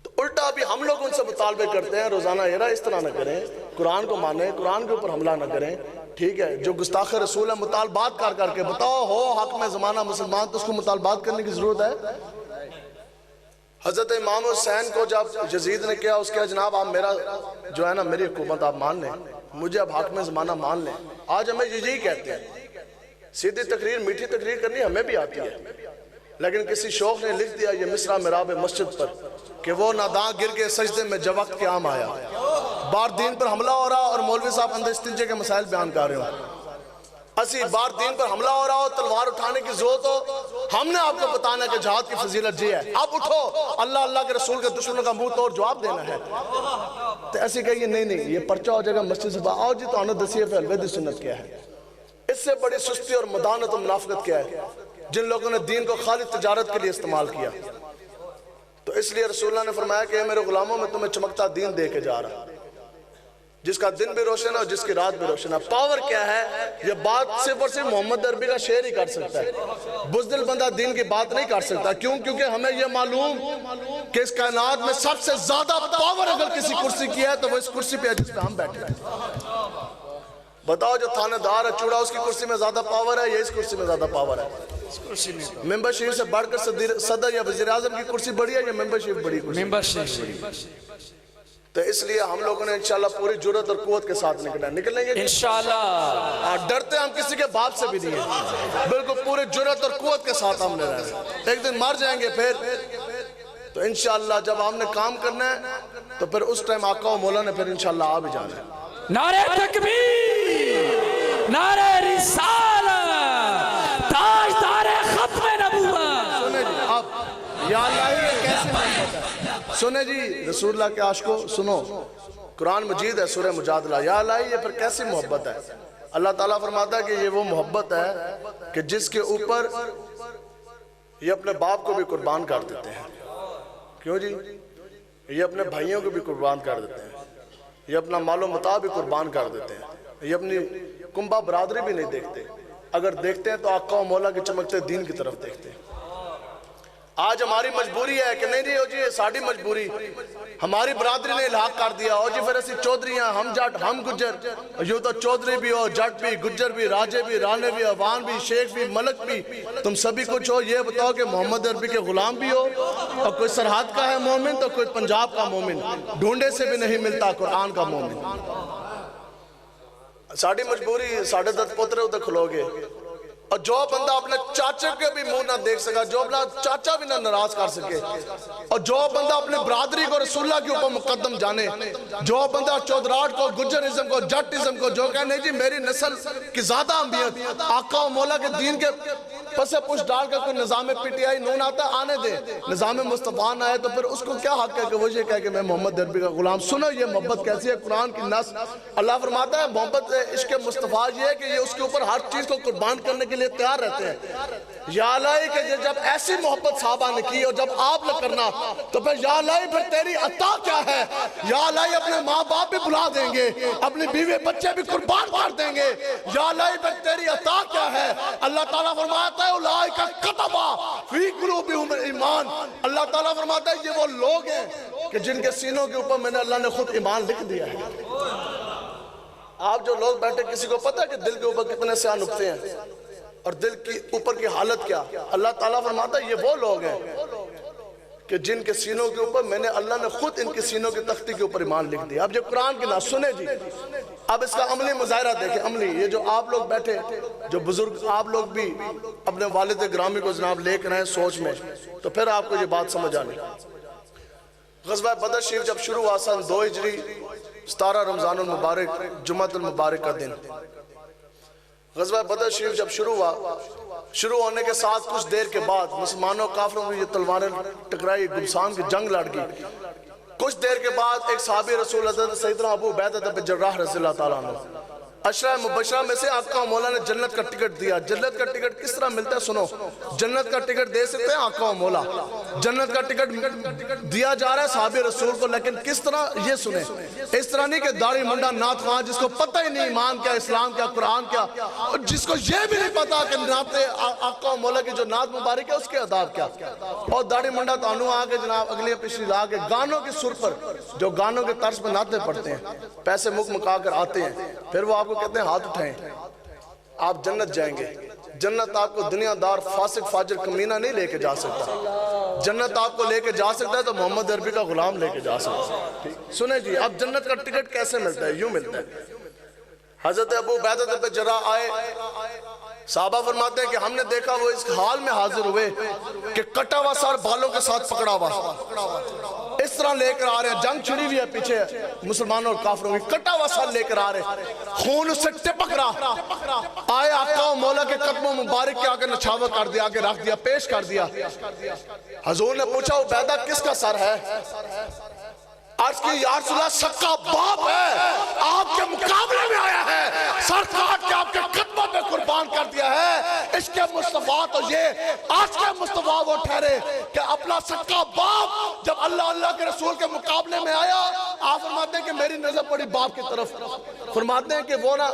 تو الٹا بھی ہم لوگ ان سے مطالبے کرتے ہیں روزانہ یرا اس طرح نہ کریں, قرآن کو مانیں, قرآن کے اوپر حملہ نہ کریں. ٹھیک ہے, جو گستاخ رسول ہے مطالبات کر کے بتاؤ ہو حق میں زمانہ مسلمان تو اس کو مطالبات کرنے کی ضرورت ہے. حضرت امام حسین کو جب یزید نے کیا، اس کے جناب آپ میرا جو ہے نا میری حکومت آپ مان لیں، مجھے اب حاکم زمانہ مان لیں. آج ہمیں یہی کہتے ہیں. سیدھی تقریر میٹھی تقریر کرنی ہمیں بھی آتی ہے، لیکن کسی شوق نے لکھ دیا یہ مصرع مراب مسجد پر کہ وہ ناداں گر کے سجدے میں جب وقت قیام آیا. بار دین پر حملہ ہو رہا اور مولوی صاحب اندر استنجے کے مسائل بیان کر رہے ہوں. اسی بار دین پر حملہ ہو رہا ہو، تلوار اٹھانے کی ضرورت ہو، ہم نے آپ کو بتانا کہ جہاد کی فضیلت جی ہے. اب اٹھو، اللہ کے رسول کے دشمنوں کا منہ توڑ جواب دینا ہے. تو ایسے کہیے نہیں یہ پرچہ ہو جائے گا مسجد سے باہر. آؤ جی تو آنا دسیے پھر الویدی سنت کیا ہے. اس سے بڑی سستی اور مدانت و منافقت کیا ہے جن لوگوں نے دین کو خالی تجارت کے لیے استعمال کیا. تو اس لیے رسول اللہ نے فرمایا کہ میرے غلاموں میں تمہیں چمکتا دین دے کے جا رہا، جس کا دن بھی روشن ہے اور جس کی رات بھی روشن ہے. پاور کیا ہے؟ یہ بات صرف اور صرف محمد عربی کا شعر ہی کر سکتا ہے. بزدل بندہ دین کی بات نہیں کر سکتا. کیونکہ ہمیں یہ معلوم کہ اس کائنات میں سب سے زیادہ پاور اگر کسی کرسی کی ہے تو وہ اس کرسی پہ ہے جس پہ ہم بیٹھے ہیں. بتاؤ جو تھانے دار ہے چوڑا، اس کی کرسی میں زیادہ پاور ہے یا اس کرسی میں زیادہ پاور ہے؟ ممبر شریف سے بڑھ کر صدر یا وزیر اعظم کی کرسی بڑی ہے یا ممبر شریف بڑی کرسی؟ ممبر شریف. تو اس لیے ہم لوگوں نے انشاءاللہ پوری جرات اور قوت کے ساتھ نکلیں گے انشاءاللہ. ڈرتے ہم کسی کے باپ سے بھی نہیں ہیں، بالکل پورے جرات اور قوت کے ساتھ ہم نے رہنا. ایک دن مر جائیں گے پھر تو انشاءاللہ جب ہم نے کام کرنا ہے تو پھر اس ٹائم آقا و مولا نے پھر انشاءاللہ آ بھی جانا ہے. نعرہ تکبیر، نعرہ رسالت، تاجدار ختم نبوت. سنیں جی اب یا اللہ یہ کیسے محبت ہے. سنیں جی رسول اللہ کے عاشقوں سنو، قرآن مجید ہے سورہ مجادلہ. یا اللہ یہ پھر کیسی محبت ہے. اللہ تعالیٰ فرماتا ہے کہ یہ وہ محبت ہے کہ جس کے اوپر یہ اپنے باپ کو بھی قربان کر دیتے ہیں. کیوں جی؟ یہ اپنے بھائیوں کو بھی قربان کر دیتے ہیں، یہ اپنا مال و متاع بھی قربان کر دیتے ہیں، یہ اپنی کنبہ برادری بھی نہیں دیکھتے. اگر دیکھتے ہیں تو آقا و مولا کے چمکتے دین کی طرف دیکھتے ہیں. آج ہماری مجبوری ہے کہ نہیں جی یہ ساڑھی مجبوری، ہماری برادری نے الحاق کر دیا. اور جی پھر اسی چودھریاں، ہم جٹ ہم گجر، یوں تو چودھری بھی ہو، جٹ بھی، گجر بھی، راجے بھی، رانے بھی، عوان بھی، شیخ بھی، ملک بھی، تم سبھی کچھ ہو. یہ بتاؤ کہ محمد عربی کے غلام بھی ہو. اور کوئی سرحد کا ہے مومن تو کوئی پنجاب کا مومن، ڈھونڈے سے بھی نہیں ملتا قرآن کا مومن. ساڑھی مجبوری ساڑھے دت پوترے ادھر کھلو گے. اور جو بندہ اپنے چاچے کے بھی منہ نہ دیکھ سکا، جو اپنا چاچا بھی نہ ناراض کر سکے، اور جو بندہ اپنے برادری کو رسول اللہ کے اوپر مقدم جانے، جو بندہ چودراٹ کو، گجرازم کو، جٹازم کو جو کہے نہیں جی میری نسل کی زیادہ اہمیت آقا و مولا کے دین کے پسے پوچھ ڈال کر کوئی نظام پی ٹی آئی نون آتا ہے آنے دے، نظام مصطفیٰ نہ آئے تو پھر اس کو کیا حق ہے کہ وہ یہ کہے کہ میں محمد عربی کا غلام. سنو یہ محبت کیسی ہے. قرآن کی نص اللہ فرماتا ہے محبت عشق مصطفیٰ یہ ہے کہ یہ اس کے اوپر ہر چیز کو قربان کرنے کے لیے تیار رہتے ہیں. یا الہی کہ جب ایسی محبت صحابہ نے کی اور جب آپ نے کرنا تو پھر یا الہی پھر تیری عطا کیا ہے. یا الہی اپنے ماں باپ بھی بلا دیں گے، اپنی بیوی بچے بھی قربان کر دیں گے. یا الہی پھر تیری عطا کیا ہے. اللہ تعالیٰ فرماتا ہے اولئک کتب فی قلوبہم ایمان. اللہ تعالیٰ فرماتا ہے یہ وہ لوگ ہیں کہ جن کے سینوں کے اوپر میں نے اللہ نے خود ایمان لکھ دیا ہے. آپ جو لوگ بیٹھے کسی کو پتہ ہے کہ دل کے اوپر کتنے سیاہ نقطے ہیں اور دل کی اوپر کی حالت کیا؟ اللہ تعالیٰ فرماتا ہے یہ وہ لوگ ہیں کہ جن کے سینوں کے اوپر میں نے اللہ نے خود ان کے سینوں کی تختی کے اوپر ایمان لکھ دیا. اب یہ قرآن کی نص سنیں جی. اب اس کا عملی مظاہرہ دیکھیں. عملی یہ جو آپ لوگ بیٹھے جو بزرگ آپ لوگ بھی اپنے والد گرامی کو جناب لے کر آئے سوچ میں تو پھر آپ کو یہ بات سمجھ آنی. غزوہ بدر شریف جب شروع ہوا سن 2 ہجری 17 رمضان المبارک جمعۃ المبارک کا دن. غزوہ بدر شریف جب شروع ہونے کے ساتھ کچھ دیر کے بعد مسلمانوں کافروں کو یہ تلواریں ٹکرائی، گمسان کی جنگ لڑ گئی. کچھ دیر کے بعد ایک صحابی رسول حضرت سیدنا ابو عبیدہ بن جراح رضی اللہ تعالیٰ عنہ عشرہ مبشرہ میں سے آقا مولا نے جنت کا ٹکٹ دیا. جنت کا ٹکٹ کس طرح ملتا ہے سنو. جنت کا ٹکٹ دے سکتے ہیں آقا مولا. جنت کا ٹکٹ دیا جا رہا ہے صحابی رسول کو، لیکن کس طرح یہ سنیں. اس طرح نہیں کہ داڑھی منڈا نعت خواہ جس کو پتہ ہی نہیں ایمان کیا، اسلام کیا، قرآن کیا، اور جس کو یہ بھی نہیں پتا کہ نعت آقا مولا کی جو نعت مبارک ہے اس کے آداب کیا. اور داڑھی منڈا تانوں آگے جناب اگلی پچھلی لا کے گانوں کی سر پر جو گانوں کے طرز پر نعتیں پڑھتے ہیں، پیسے مکا کر آتے ہیں، پھر وہ آپ کو کہتے ہیں ہاتھ اٹھائیں آپ جنت جائیں گے. جنت آپ کو دنیا دار فاسق فاجر کمینہ نہیں لے کے جا سکتا. جنت آپ کو لے کے جا سکتا ہے تو محمد عربی کا غلام لے کے جا سکتا ہے. سنیں جی اب جنت کا ٹکٹ کیسے ملتا ہے؟ یوں ملتا ہے. حضرت ابو عبیدہ بن جراح آئے, صحابہ فرماتے ہیں کہ ہم نے دیکھا وہ اس حال میں حاضر ہوئے کہ کٹا ہوا سر بالوں کے ساتھ پکڑا ہوا اس طرح لے کر آ رہے ہیں, جنگ چھڑی ہوئی ہے پیچھے مسلمانوں اور کافروں کی, کٹا ہوا سر لے کر آ رہے ہیں, خون اس سے ٹپک رہا. آئے آقا و مولا کے قدموں مبارک کے آگے نچھاور کر دیا, آگے رکھ دیا, پیش کر دیا. حضور نے پوچھا عبیدہ کس کا سر ہے؟ عرض کی یا رسول اللہ سکا باپ ہے, آپ کے مقابلے میں آیا ہے, سر کاٹ کے آپ کے قدموں میں قربان کر دیا ہے. عشق مصطفیٰ تو یہ آج کے مصطفیٰ وہ ٹھہرے کہ اپنا سکا باپ جب اللہ کے رسول کے مقابلے میں آیا, آپ فرماتے ہیں کہ میری نظر پڑی باپ کی طرف, فرماتے ہیں کہ وہ نا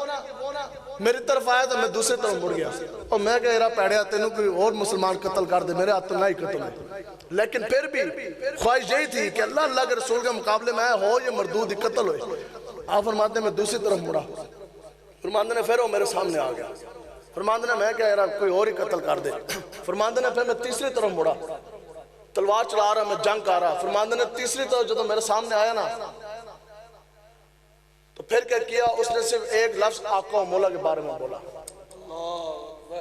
میری طرف آیا تو میں دوسرے طرف مڑ گیا, اور میں کہہ رہا پیڑیا تینوں کوئی اور مسلمان قتل کر دے, میرے ہاتھ تو نہ ہی قتل ہے. لیکن پھر بھی خواہش یہی تھی کہ اللہ کے رسول کے مقابلے میں آیا ہو یہ مردود ہی قتل ہوئے. آپ فرماتے ہیں میں دوسری طرف مڑا, فرماتے ہیں پھر وہ میرے سامنے آ گیا, فرماتے ہیں میں کہہ رہا کوئی اور ہی قتل کر دے. فرماتے ہیں پھر میں تیسری طرف مڑا, تلوار چلا رہا, میں جنگ کر رہا. فرماتے ہیں تیسری طرف جب میرے سامنے آیا نا تو پھر کیا کیا, اس نے صرف ایک لفظ آقا و مولا کے بارے میں بولا.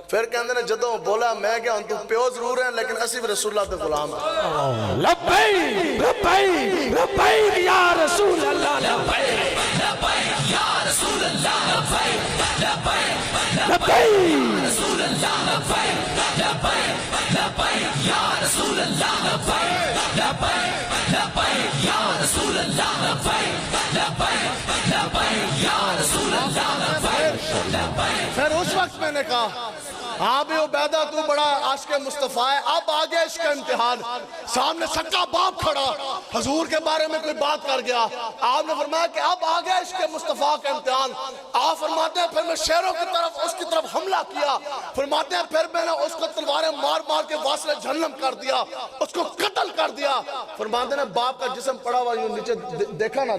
پھر کہندے نے جدوں بولا میں کیا تو پیو ضرور ہیں لیکن اسی بھی رسول اللہ دے غلام ہیں. لبیک لبیک لبیک یا رسول اللہ, لبیک لبیک یا رسول اللہ, لبیک لبیک لبیک رسول اللہ, لبیک لبیک لبیک یا رسول اللہ, لبیک لبیک لبیک یا رسول اللہ, لبیک لبیک لبیک یا رسول اللہ, لبیک لبیک. پھر اس وقت میں نے کہا ہاں بھی عبیدہ تو بڑا عاشق مصطفیٰ ہے. اب آگے عشق کا امتحان, سامنے سکا باپ کھڑا, حضور کے بارے میں کوئی بات کر گیا. آپ نے فرمایا کہ اب آگے عشق مصطفیٰ کا امتحان. آپ فرماتے ہیں پھر میں شیروں کی طرف اس کی طرف حملہ کیا. فرماتے ہیں پھر میں نے اس کو تلواریں مار مار کے واصل جہنم کر دیا, اس کو قتل کر دیا. فرماتے ہیں باپ کا جسم پڑا ہوا یوں نیچے دیکھا نہ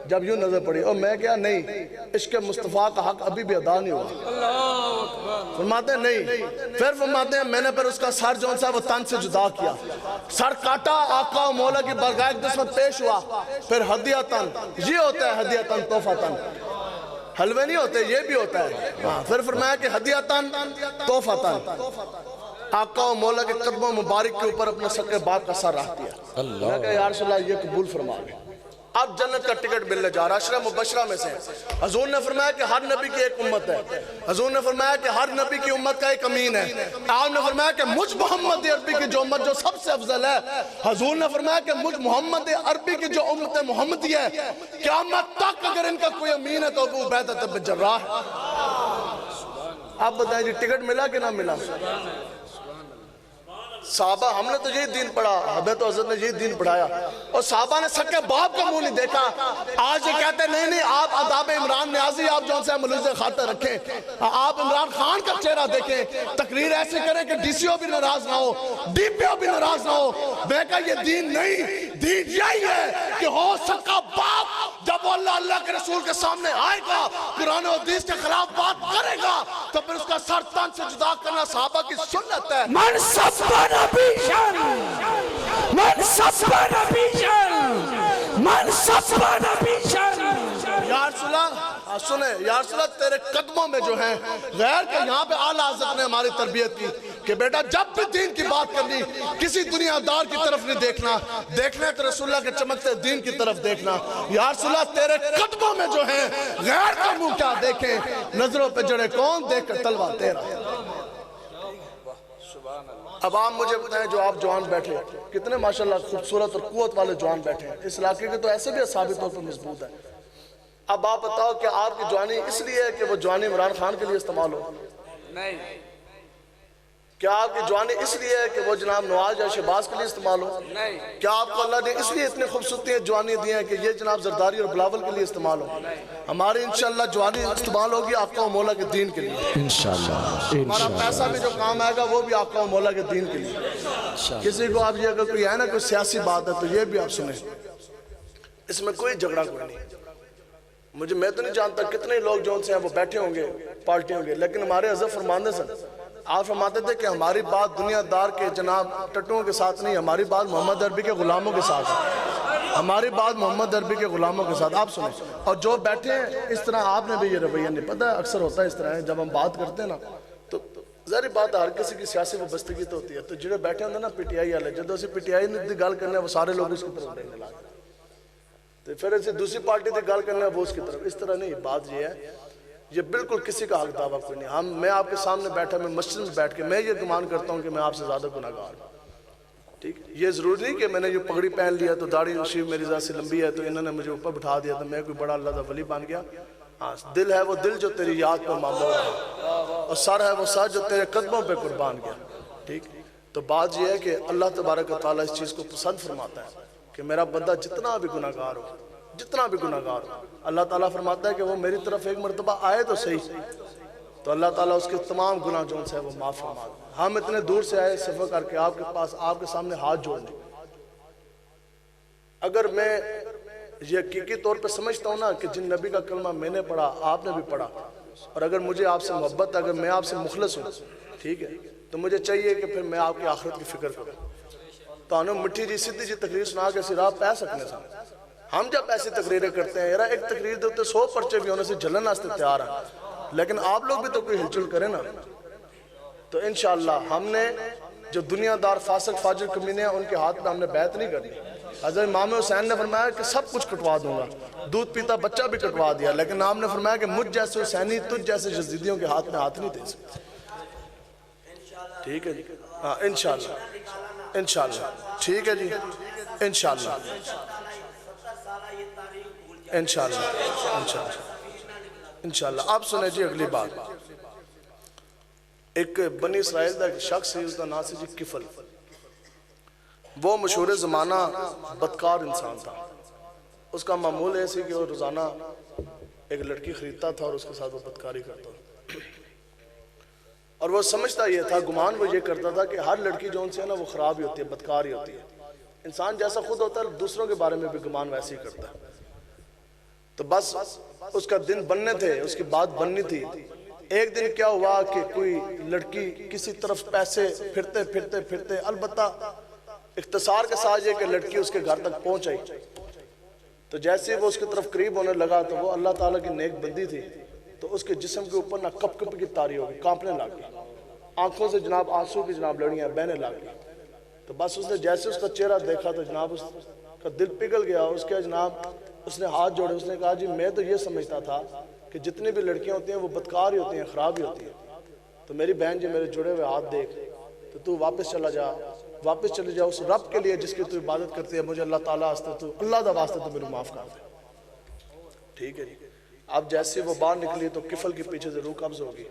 جب یوں نظر پڑی, اور میں کیا نہیں عشق مصطفیٰ کا حق ابھی بھی ادا نہیں ہوا. فرماتے ہیں نہیں. پھر فرماتے ہیں میں نے پھر اس کا سر جو سا وہ تن سے جدا کیا, سر کاٹا, آقا و مولا کی بارگاہ اقدس میں پیش ہوا. پھر ہدیتاً, یہ ہوتا ہے ہدیتاً تحفتاً, حلوے نہیں ہوتے یہ بھی ہوتا ہے. پھر فرمایا کہ ہدیتاً تحفتاً آقا و مولا کے قدموں مبارک کے اوپر اپنے سکے باپ کا سر رکھ دیا. میں کہا یا رسول اللہ یہ قبول فرما لیں. اب جنت کا ٹکٹ ملنے جا رہا, عشرہ مبشرہ میں سے. حضور نے فرمایا کہ ہر نبی کی ایک امت ہے, حضور نے فرمایا کہ ہر نبی کی امت کا ایک امین ہے. آپ نے فرمایا کہ مجھ محمد عربی کی جو امت جو سب سے افضل ہے, حضور نے فرمایا کہ مجھ محمد عربی کی جو امت محمدی ہے قیامت تک اگر ان کا کوئی امین ہے تو ابو عبیدہ بن جراح ہے. آپ بتائیں جی ٹکٹ ملا کہ نہ ملا؟ صحابہ ہم نے تو یہی دین پڑھا, حضرت تو حضرت نے یہی دین پڑھایا, اور صحابہ نے سکے باپ کا منہ نہیں دیکھا. آج یہ کہتے ہیں نہیں آپ آداب عمران نیازی آپ جو سے ملوز خاطر رکھیں, آپ عمران خان کا چہرہ دیکھیں, تقریر ایسے کریں کہ ڈی سی او بھی ناراض نہ ہو, ڈی پی او بھی ناراض نہ ہو. میں کہا یہ دین نہیں, دین یہی ہے کہ ہو سکا باپ جب وہ اللہ کے رسول کے سامنے آئے گا, قرآن و حدیث کے خلاف بات کرے گا تو پھر اس کا سر تن سے جدا کرنا صحابہ کی سنت ہے. من سب نبیشن, من سب نبیشن, من سب نبیشن. یا رسول اللہ سنیں, یا رسول اللہ تیرے قدموں میں جو ہیں غیر کہ یہاں پہ اعلیٰ حضرت نے ہماری تربیت کی کہ بیٹا جب بھی دین کی بات کرنی کسی دنیا دار کی طرف نہیں دیکھنا, دیکھنا تو رسول اللہ کے چمکتے دین کی طرف دیکھنا. یا رسول اللہ تیرے قدموں میں جو ہیں غیر کا منہ کیا دیکھیں, نظروں پہ جڑے کون دیکھ کر تلوار تیرا. اب آپ مجھے بتائیں جو آپ جوان بیٹھے کتنے ماشاءاللہ خوبصورت اور قوت والے جوان بیٹھے ہیں, اس علاقے کے تو ایسے بھی ثابت طور پر مضبوط ہے. اب آپ بتاؤ کہ آپ کی جوانی اس لیے ہے کہ وہ جوانی عمران خان کے لیے استعمال ہو؟ نہیں. کیا آپ کی جوانی اس لیے ہے کہ وہ جناب نواز یا شہباز کے لیے استعمال ہو؟ نہیں. کیا آپ کو اللہ نے اس لیے اتنی خوبصورتی جوانی دی ہیں کہ یہ جناب زرداری اور بلاول کے لیے استعمال ہو؟ ہماری انشاءاللہ جوانی استعمال ہوگی آقا و مولا کے دین کے لیے. انشاءاللہ ہمارا پیسہ بھی جو کام آئے گا وہ بھی آقا و مولا کے دین کے لیے. کسی کو آپ یہ اگر کوئی ہے نا کوئی سیاسی بات ہے تو یہ بھی آپ سنیں, اس میں کوئی جھگڑا کوئی نہیں. میں تو نہیں جانتا کتنے لوگ جو ان سے ہیں وہ بیٹھے ہوں گے پارٹی ہوں گے, لیکن ہمارے حضرت فرماندے سن آپ فرماتے تھے کہ ہماری بات دنیا دار کے جناب ٹٹوں کے ساتھ نہیں، ہماری بات محمد عربی کے غلاموں کے ساتھ ہے، ہماری بات محمد عربی کے غلاموں کے ساتھ۔ آپ سنیں، اور جو بیٹھے ہیں اس طرح آپ نے بھی یہ رویہ نہیں، پتہ ہے اکثر ہوتا ہے اس طرح ہے، جب ہم بات کرتے ہیں نا تو ظاہری بات ہے ہر کسی کی سیاسی وابستگی تو ہوتی ہے، تو جڑے بیٹھے ہوندے نا پی ٹی آئی والے، جدو اسی پی ٹی آئی دی گل کرنے وہ سارے لوگ اس کی طرف دیکھنے لگے، تو پھر اسے دوسری پارٹی دی گل کرنے وہ اس کی طرف، اس طرح نہیں۔ بات یہ ہے یہ بالکل کسی کا حق دعویٰ کوئی نہیں، میں آپ کے سامنے بیٹھا، میں مسجد میں بیٹھ کے میں یہ گمان کرتا ہوں کہ میں آپ سے زیادہ گناہگار ہوں، ٹھیک۔ یہ ضروری نہیں کہ میں نے یہ پگڑی پہن لیا تو داڑھی شریف میری ذات سے لمبی ہے تو انہوں نے مجھے اوپر بٹھا دیا تو میں کوئی بڑا اللہ کا ولی بن گیا۔ ہاں دل ہے وہ دل جو تیری یاد پر معمور ہے، اور سر ہے وہ سر جو تیرے قدموں پہ قربان گیا، ٹھیک۔ تو بات یہ ہے کہ اللہ تبارک و تعالیٰ اس چیز کو پسند فرماتا ہے کہ میرا بندہ جتنا بھی گناہگار ہو، جتنا بھی گناہگار ہو، اللہ تعالیٰ فرماتا ہے کہ وہ میری طرف ایک مرتبہ آئے تو صحیح، تو اللہ تعالیٰ اس کے تمام گناہ جو ان سے ہے وہ معاف فرما دے۔ ہم اتنے دور سے آئے سفر کر کے آپ کے پاس، آپ کے سامنے ہاتھ جوڑنے، اگر میں یہ حقیقی طور پہ سمجھتا ہوں نا کہ جن نبی کا کلمہ میں نے پڑھا آپ نے بھی پڑھا، اور اگر مجھے آپ سے محبت، اگر میں آپ سے مخلص ہوں، ٹھیک ہے، تو مجھے چاہیے کہ پھر میں آپ کی آخرت کی فکر کروں۔ تو انہوں مٹھی جی سیدھی جی تقریر سنا کے اسی راہ پہ سکنے سا، ہم جب ایسی تقریریں کرتے ہیں، یار ایک تقریر دے ہوتے 100 پرچے بھی ہونے سے جلن آستے تیار ہیں، لیکن آپ لوگ بھی تو کوئی ہلچل کریں نا۔ تو انشاءاللہ ہم نے جو دنیا دار فاسق فاجر کمینے ہیں ان کے ہاتھ میں ہم نے بیعت نہیں کرنی۔ حضرت امام حسین نے فرمایا کہ سب کچھ کٹوا دوں گا، دودھ پیتا بچہ بھی کٹوا دیا، لیکن آپ نے فرمایا کہ مجھ جیسے حسینی تجھ جیسے یزیدیوں کے ہاتھ میں ہاتھ نہیں دے سکتے، ٹھیک ہے جی، ہاں انشاءاللہ انشاءاللہ، ٹھیک ہے جی، انشاءاللہ انشاءاللہ انشاءاللہ۔ آپ سنیں جی اگلی بات، ایک بنی اسرائیل کا ایک شخص ہے، اس کا نام سے جی کفل، وہ مشہور زمانہ بدکار انسان تھا۔ اس کا معمول ایسی کہ وہ روزانہ ایک لڑکی خریدتا تھا اور اس کے ساتھ وہ بدکاری کرتا تھا، اور وہ سمجھتا یہ تھا، گمان وہ یہ کرتا تھا کہ ہر لڑکی جو ان سے ہے نا وہ خراب ہی ہوتی ہے، بدکار ہی ہوتی ہے، انسان جیسا خود ہوتا ہے دوسروں کے بارے میں بھی گمان ویسے ہی کرتا ہے۔ تو بس اس کا دن بننے تھے، اس کی بات بننی تھی۔ ایک دن کیا ہوا کہ کوئی لڑکی کسی طرف پیسے پھرتے پھرتے پھرتے، البتہ اختصار کے ساتھ یہ کہ لڑکی اس کے گھر تک پہنچ آئی، تو جیسے وہ اس کی طرف قریب ہونے لگا تو وہ اللہ تعالیٰ کی نیک بندی تھی، تو اس کے جسم کے اوپر نہ کپ کپ کی تاری ہو گئی، کانپنے لگ گئی، آنکھوں سے جناب آنسو کی جناب لڑیاں بہنے لگ گئی۔ تو بس اس نے جیسے اس کا چہرہ دیکھا تو جناب اس کا دل پگھل گیا، اس کے جناب اس نے ہاتھ جوڑے، اس نے کہا جی میں تو یہ سمجھتا تھا کہ جتنی بھی لڑکیاں ہوتی ہیں وہ بدکار ہی ہوتی ہیں، خراب ہی ہوتی ہیں، تو میری بہن جی میرے جڑے ہوئے ہاتھ دیکھ، تو واپس چلا جا، واپس چلے جا اس رب کے لیے جس کی تو عبادت کرتی ہے، مجھے اللہ تعالیٰ واسطے تو اللہ دا واسطے تو میرے معاف کر دے، ٹھیک ہے جی۔ اب جیسے وہ باہر نکلی تو کفل کے پیچھے سے روح قبض ہوگی،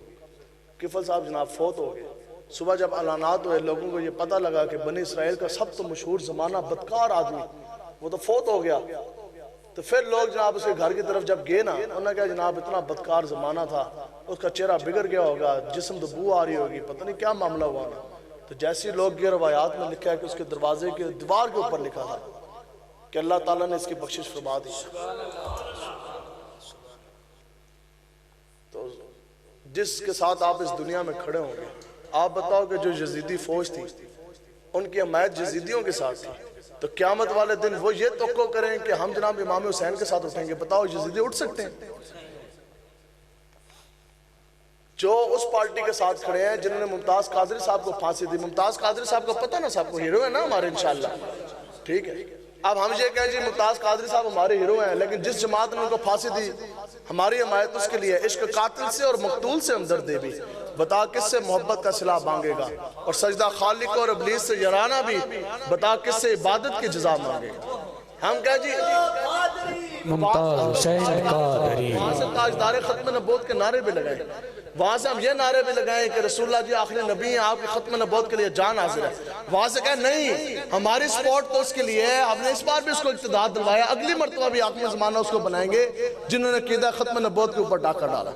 کفل صاحب جناب فوت ہو گئے۔ صبح جب اعلانات ہوئے لوگوں کو یہ پتہ لگا کہ بنی اسرائیل کا سب تو مشہور زمانہ بدکار آدمی وہ تو فوت ہو گیا، تو پھر لوگ جناب اس کے گھر کی طرف جب گئے نا، انہوں نے کہا جناب اتنا بدکار زمانہ تھا، اس کا چہرہ بگڑ گیا ہوگا، جسم تو بو آ رہی ہوگی، پتہ نہیں کیا معاملہ ہوا نا۔ تو جیسے لوگ گئے روایات میں لکھا ہے کہ اس کے دروازے کے دیوار کے اوپر لکھا تھا کہ اللہ تعالیٰ نے اس کی بخشش فرما دی۔ تو جس کے ساتھ آپ اس دنیا میں کھڑے ہوں گے، آپ بتاؤ کہ جو یزیدی فوج تھی ان کی حمایت یزیدیوں کے ساتھ تھی، تو قیامت والے دن وہ یہ توقع کریں کہ ہم جناب امام حسین کے ساتھ اٹھیں گے، بتاؤ یزیدی اٹھ سکتے ہیں؟ جو اس پارٹی کے ساتھ کھڑے ہیں جنہوں نے ممتاز قادری صاحب کو پھانسی دی، ممتاز قادری صاحب کو پتہ نا، صاحب کو ہیرو ہے نا ہمارے انشاءاللہ، ٹھیک ہے۔ اب ہم یہ کہیں جی ممتاز قادری صاحب ہمارے ہیرو ہیں، لیکن جس جماعت نے ان کو پھانسی دی ہماری حمایت اس کے لیے، عشق قاتل سے اور مقتول سے ہمدردی بھی، بتا کس سے محبت کا صلہ مانگے گا، اور سجدہ خالق اور ابلیس سے یارانہ بھی، بتا کس سے عبادت کی جزا مانگے گا۔ ہم کہیں جی ممتاز حسین قادری، وہاں سے تاجدار ختم نبوت کے نعرے بھی لگائیں، وہاں سے ہم یہ نعرے بھی لگائیں کہ رسول اللہ جی آخری نبی ہیں، آپ کی ختم نبوت کے لیے جان حاضر ہے، وہاں سے کہیں نہیں ہماری سپورٹ تو اس کے لیے ہے، ہم نے اس بار بھی اس کو اقتدار دلوایا، اگلی مرتبہ بھی آخری زمانہ اس کو بنائیں گے جنہوں نے قیدہ ختم نبوت کے اوپر ڈاکہ ڈالا۔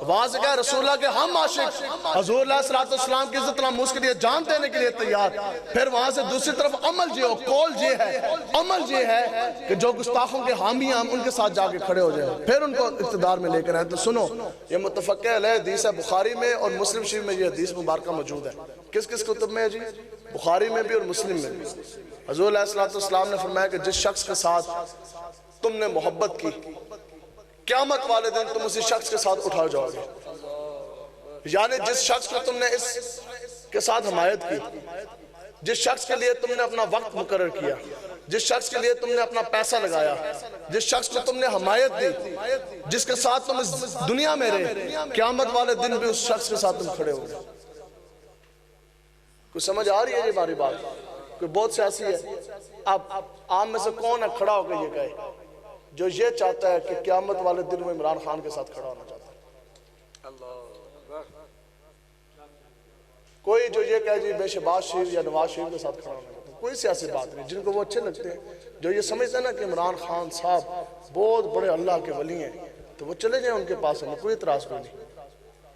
وہاں سے کہا رسول اللہ کے ہم عاشق حضور علیہ السلام کی عزت ناموس کے لیے جان دینے کے لیے تیار. پھر وہاں سے دوسری طرف عمل یہ ہو، قول یہ ہے، عمل یہ ہے کہ جو گستاخوں کے حامی ہیں ہم ان کے ساتھ جا کے کھڑے ہو جائیں، پھر ان کو اقتدار میں لے کر آئیں. تو سنو، یہ متفق علیہ حدیث ہے، بخاری میں اور مسلم شریف میں یہ حدیث مبارکہ موجود ہے. کس کس کتب میں ہے جی؟ بخاری میں بھی اور مسلم میں بھی. حضور علیہ السلام نے فرمایا کہ جس شخص کے ساتھ تم نے محبت کی، قیامت والے دن تم اسی شخص کے ساتھ اٹھا جاؤ گے. یعنی جس شخص کو تم نے اس کے ساتھ حمایت کی، جس شخص کے لیے تم نے اپنا وقت مقرر کیا، جس شخص کے لیے تم نے اپنا پیسہ لگایا، جس شخص کو تم نے حمایت دی، جس کے ساتھ تم اس دنیا میں رہے، قیامت والے دن بھی اس شخص کے ساتھ تم کھڑے ہو گے. کچھ سمجھ آ رہی ہے یہ ہماری بات؟ کوئی بہت سیاسی ہے. اب عام میں سے کون ہے کھڑا ہو کے یہ کہے جو یہ چاہتا ہے کہ قیامت والے دن میں عمران خان کے ساتھ کھڑا ہونا چاہتا ہے؟ کوئی جو یہ کہے جی بے شہباز شریف یا نواز شریف کے ساتھ کھڑا ہونا چاہتا ہے؟ کوئی سیاسی بات نہیں. جن کو وہ اچھے لگتے ہیں، جو یہ سمجھتے ہیں نا کہ عمران خان صاحب بہت بڑے اللہ کے ولی ہیں، تو وہ چلے جائیں ان کے پاس، ہمیں کوئی اعتراض کوئی نہیں.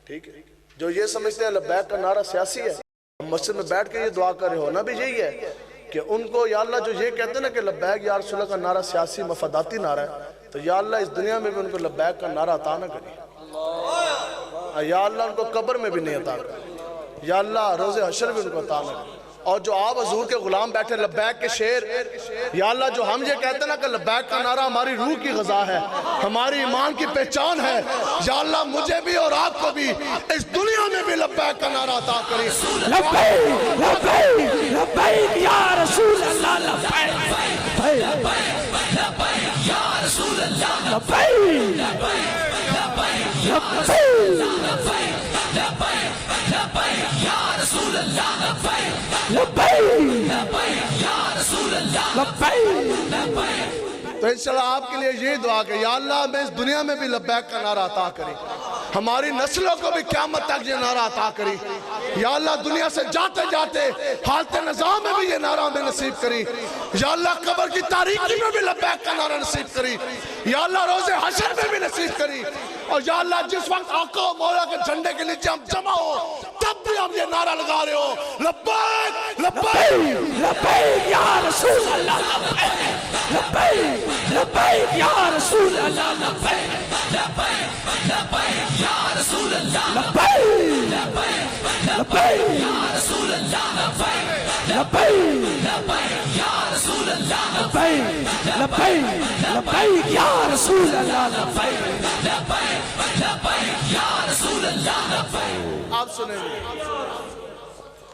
ٹھیک ہے. جو یہ سمجھتے ہیں لبیک کا نعرہ سیاسی ہے، مسجد میں بیٹھ کے یہ دعا کر رہے ہونا بھی یہی ہے کہ ان کو یا اللہ جو یہ کہتے ہیں نا کہ لبیک یا رسول اللہ کا نعرہ سیاسی مفاداتی نعرہ ہے، تو یا اللہ اس دنیا میں بھی ان کو لبیک کا نعرہ عطا نہ کرے. یا اللہ ان کو قبر میں بھی نہیں عطا کرے. یا اللہ روز حشر بھی ان کو عطا نہ کرے. اور جو آپ حضور کے غلام بیٹھے لبیک کے شیر، یا اللہ جو ہم یہ کہتے ہیں نا کہ لبیک کا نعرہ ہماری روح کی غذا ہے، ہماری ایمان کی پہچان ہے، یا اللہ مجھے بھی اور آپ کو بھی اس دنیا میں بھی لبیک کا نعرہ عطا کرے. لبیک لبیک لبیک یا رسول اللہ، لبیک لبیک یا رسول اللہ، لبیک لبیک یا رسول اللہ، تو انشاءاللہ آپ کے لیے یہ دعا کہ یا اللہ ہمیں اس دنیا میں بھی لبیک کا نعرہ عطا کرے، ہماری نسلوں کو بھی قیامت تک یہ نعرہ عطا کری. یا اللہ دنیا سے جاتے جاتے حالت نظام میں بھی یہ نعرہ ہمیں نصیب کری. یا اللہ قبر کی تاریکی میں بھی لبیک کا نعرہ نصیب کری. یا اللہ روز حشر میں بھی نصیب کری. اور یا اللہ جس وقت آقا و مولا کے جھنڈے کے نیچے ہم جمع ہو تب بھی ہم یہ نعرہ لگا رہے ہو، لبیک لبیک لبیک یا رسول اللہ، لبیک لبیک یا رسول اللہ، لبیک لبیک یا رسول اللہ، لبیک لبیک یا رسول اللہ، لبیک لبیک یا رسول اللہ، لبیک لبیک لبیک یا رسول اللہ، لبیک لبیک یا رسول اللہ. آپ سنیں گے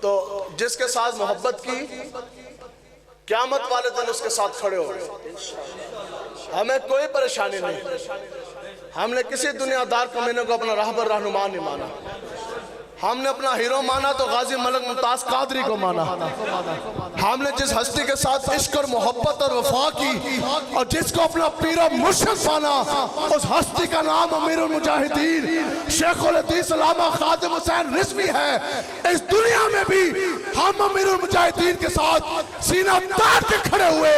تو جس کے ساتھ محبت کی قیامت والے دن اس کے ساتھ کھڑے ہو گئے. ہمیں کوئی پریشانی نہیں. ہم نے کسی دنیا دار کمینے کو اپنا راہبر رہنما نہیں مانا. ہم نے اپنا ہیرو مانا تو غازی ملک ممتاز قادری کو مانا. ہم نے جس ہستی کے ساتھ عشق اور محبت اور وفا کی اور جس کو اپنا پیر و مرشد مانا اس ہستی کا نام امیر المجاہدین شیخ الحدیث علامہ خادم حسین رضوی ہے. اس دنیا میں بھی ہم امیر المجاہدین کے ساتھ سینہ تاڑ کے کھڑے ہوئے،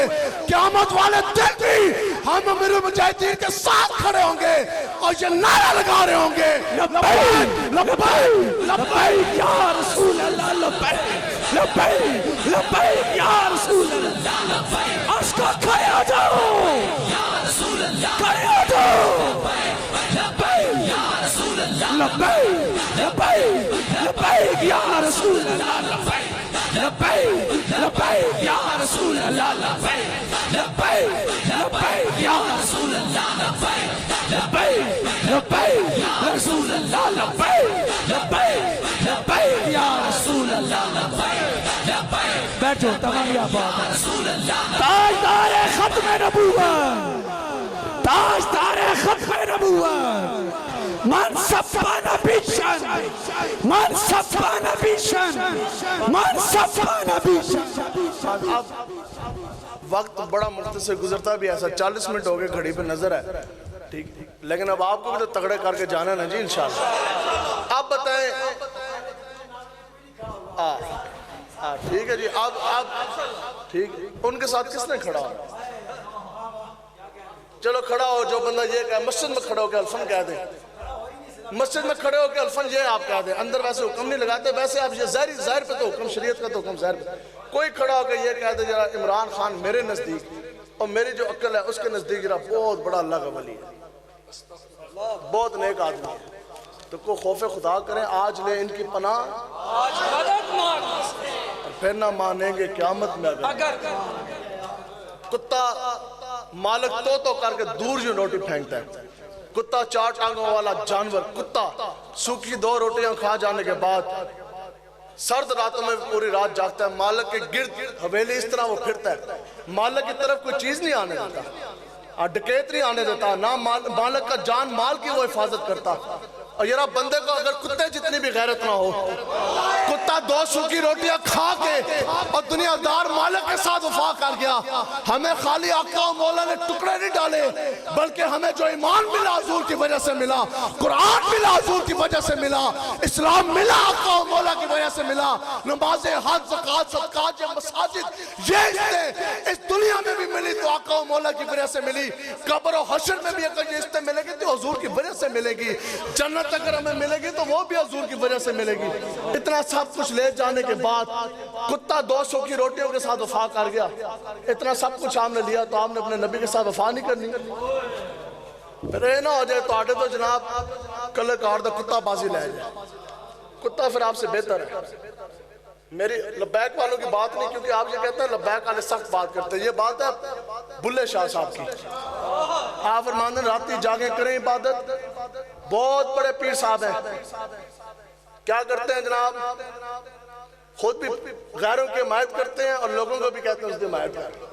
قیامت والے دن بھی ہم امیر المجاہدین کے ساتھ کھڑے ہوں گے اور یہ نعرہ لگا رہے ہوں گے لبیک لبیک لبیک یا رسول اللہ، لبیک لبیک لبیک یا رسول اللہ. عرش کا کھڑے ہو جاؤ، کھڑے ہو جاؤ، لبیک یا رسول اللہ، لبیک لبیک لبیک یا رسول اللہ، لبیک لبیک یا رسول اللہ، لبیک لبیک یا رسول اللہ، لبیک لبیک یا رسول اللہ، لبیک لبیک لبیک یا رسول اللہ. بیٹھو تمام یا بات. تاجدار ختم نبوت، تاجدار ختم نبوت، من صفا نبیشن، من صفا نبیشن، من صفا نبیشن. وقت بڑا مختصر گزرتا بھی ایسا 40 منٹ ہو گئے گھڑی پہ نظر ہے. ٹھیک، لیکن اب آپ کو بھی تو تگڑے کر کے جانا ہے نا جی انشاءاللہ. آپ بتائیں ٹھیک ہے جی. آپ ٹھیک ان کے ساتھ کس نے کھڑا ہو؟ چلو کھڑا ہو جو بندہ یہ کہے مسجد میں کھڑا ہو کے الفن کہہ دیں. مسجد میں کھڑے ہو کے الفن یہ آپ کہہ دیں، اندر ویسے حکم نہیں لگاتے، ویسے آپ یہ ظاہر پہ تو حکم، شریعت کا تو حکم ظاہر پہ، کوئی کھڑا ہو کے یہ کہہ دے جرا عمران خان میرے نزدیک اور میری جو عقل ہے اس کے نزدیک جرا بہت بڑا اللہ کا ولی ہے، بہت نیک آدمی ہے، تو کو خوف خدا کریں، آج لیں ان کی پناہ، آج مدد مانگ، اور پھر نہ مانیں گے قیامت میں اگر کتا مالک تو کر کے دور جو روٹی پھینکتا ہے، کتا 4 ٹانگوں والا جانور، کتا سوکھی 2 روٹیاں کھا جانے کے بعد سرد راتوں میں پوری رات جاگتا ہے، مالک کے گرد حویلی اس طرح وہ پھرتا ہے، مالک کی طرف کوئی چیز نہیں آنے دیتا، ڈکیت نہیں آنے دیتا، نہ مالک کا جان مال کی وہ حفاظت کرتا، اور یہ بندے کو اگر کتے جتنی بھی غیرت نہ ہو، کتا 2 سوکھی روٹیاں کھا کے اور دنیا دار مالک کے ساتھ وفا کر گیا، ہمیں خالی آقا و مولا نے ٹکڑے نہیں ڈالے، بلکہ ہمیں جو ایمان ملا حضور کی وجہ سے ملا، قرآن ملا حضور کی وجہ سے ملا، اسلام ملا آقا و مولا کی وجہ سے ملا، نمازیں، حج، زکوٰۃ، صدقات، یہ مساجد، یہ اس دنیا میں بھی ملی تو آقا و مولا کی وجہ سے ملی، قبر و حشر میں بھی اگر یہ استیں ملے گی تو حضور کی وجہ سے ملے گی، جنت اگر ہمیں ملے گی تو وہ بھی حضور کی وجہ سے ملے گی۔ اتنا سب کچھ لے جانے کے بعد کتا 200 کی روٹیوں کے ساتھ وفا کر گیا، اتنا سب کچھ آپ نے لیا تو آپ نے اپنے نبی کے ساتھ وفا نہیں کرنی، پھر اے نہ ہو جائے تو آٹے تو جناب کلے کار دا کتا بازی لے جائے، کتا پھر آپ سے بہتر ہے۔ میری لبیک والوں کی بات نہیں، کیونکہ آپ یہ کہتے ہیں لبیک والے سخت بات کرتے ہیں، یہ بات ہے بلے شاہ صاحب کی، آپ فرماتے ہیں راتی جاگیں کریں عبادت، بہت بڑے پیر صاحب ہیں، کیا کرتے ہیں جناب، خود بھی غیروں کی حمایت کرتے ہیں اور لوگوں کو بھی کہتے ہیں اس کی حمایت کریں۔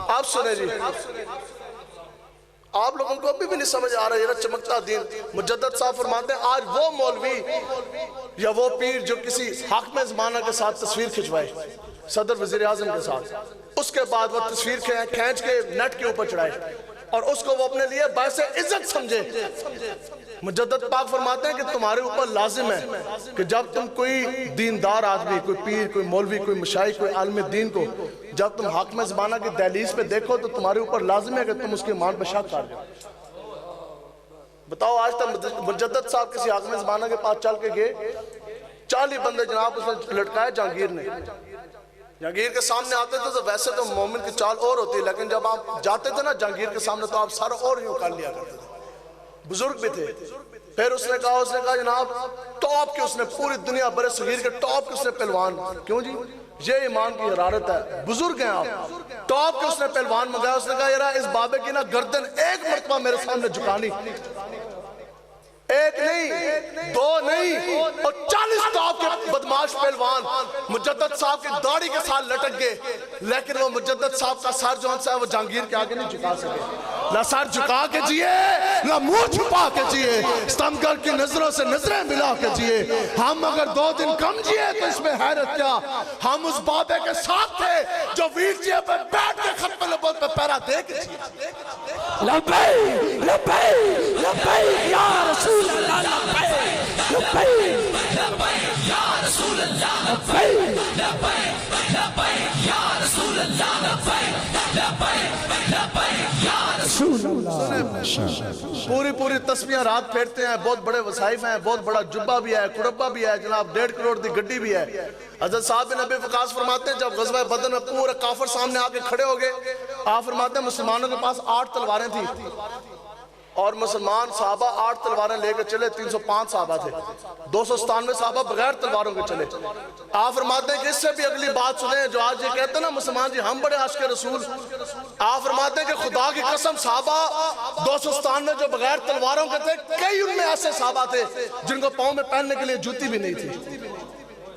آپ سنیں جی، آپ لوگوں کو ابھی بھی نہیں سمجھ آ رہا ہے، یہ چمکتا دین، مجدد صاحب فرماتے ہیں آج وہ مولوی یا وہ پیر جو کسی حاکم زمانہ کے ساتھ تصویر کھنچوائے، صدر وزیر اعظم کے ساتھ، اس کے بعد وہ تصویر کھینچ کے نیٹ کے اوپر چڑھائے اور اس کو وہ اپنے لیے باعث عزت سمجھے، مجدد پاک فرماتے ہیں کہ تمہارے اوپر لازم ہے کہ جب تم کوئی دیندار آدمی، کوئی پیر، کوئی مولوی، کوئی مشائخ، کوئی عالم دین کو جب تم حاکم زمانہ کی دہلیز پہ دیکھو تو تمہارے اوپر لازم ہے کہ تم اس کے ایمان پہ شک کر دو۔ بتاؤ آج تک مجدد صاحب کسی حاکم زمانہ کے پاس چل کے گئے، 40 بندے جناب اس نے لٹکائے جہانگیر نے، جہانگیر کے سامنے آتے تھے تو ویسے تو مومن کی چال اور ہوتی ہے، لیکن جب آپ جاتے تھے نا جہانگیر کے سامنے تو آپ سارا اور یوں کر لیا کرتے تھے، بزرگ بھی تھے، پھر اس نے کہا جناب ٹاپ کے، اس نے پوری دنیا برے صغیر کے ٹاپ کے اس نے پہلوان، کیوں جی یہ ایمان کی حرارت ہے، بزرگ ہیں آپ، ٹاپ کے اس نے پہلوان منگایا، اس نے کہا یار اس بابے کی نا گردن ایک مرتبہ میرے سامنے جھکانی، ایک نہیں، 2 نہیں، اور 40 ٹاپ کے بدماش پہلوان مجدد صاحب کی داڑھی کے ساتھ لٹک گئے، لیکن وہ مجدد صاحب کا سر جو ہے وہ جہانگیر کے آگے نہیں جھکا سکے، نہ سر جھکا کے جیے نہ منہ چھپا کے جیے، ستمگر کی نظروں سے نظریں ملا کے جیے، ہم اگر 2 دن کم جیے تو اس میں حیرت کیا، ہم اس بابے کے ساتھ تھے جو ویل چیئر پہ بیٹھ کے ختم نبوت پہ پیرا دے کے جیے۔ لبیک لبیک لبیک یا رسول اللہ، لبیک لبیک لبیک یا رسول اللہ، لبیک لبیک لبیک یا رسول اللہ، لبیک لبیک لبیک یا رسول اللہ۔ پوری تسبیحاں رات پھیرتے ہیں، بہت بڑے وظائف ہیں، بہت بڑا جبہ بھی ہے، کڑبہ بھی ہے، جناب 1.5 کروڑ دی گڈی بھی ہے۔ حضرت صاحب بن ابی وقاص فرماتے ہیں جب غزوہ بدر میں پورے کافر سامنے آ کے کھڑے ہو گئے، آپ فرماتے ہیں مسلمانوں کے پاس 8 تلواریں تھیں اور مسلمان صحابہ 8 تلواریں لے کے چلے، 305 صحابہ تھے، 297 صحابہ بغیر تلواروں کے چلے۔ آپ فرماتے ہیں کہ اس سے بھی اگلی بات سنیں جو آج یہ کہتے ہیں نا مسلمان جی ہم بڑے عاشق رسول، آپ فرماتے ہیں کہ خدا کی قسم صحابہ 297 جو بغیر تلواروں کے تھے، کئی ان میں ایسے صحابہ تھے جن کو پاؤں میں پہننے کے لیے جوتی بھی نہیں تھی۔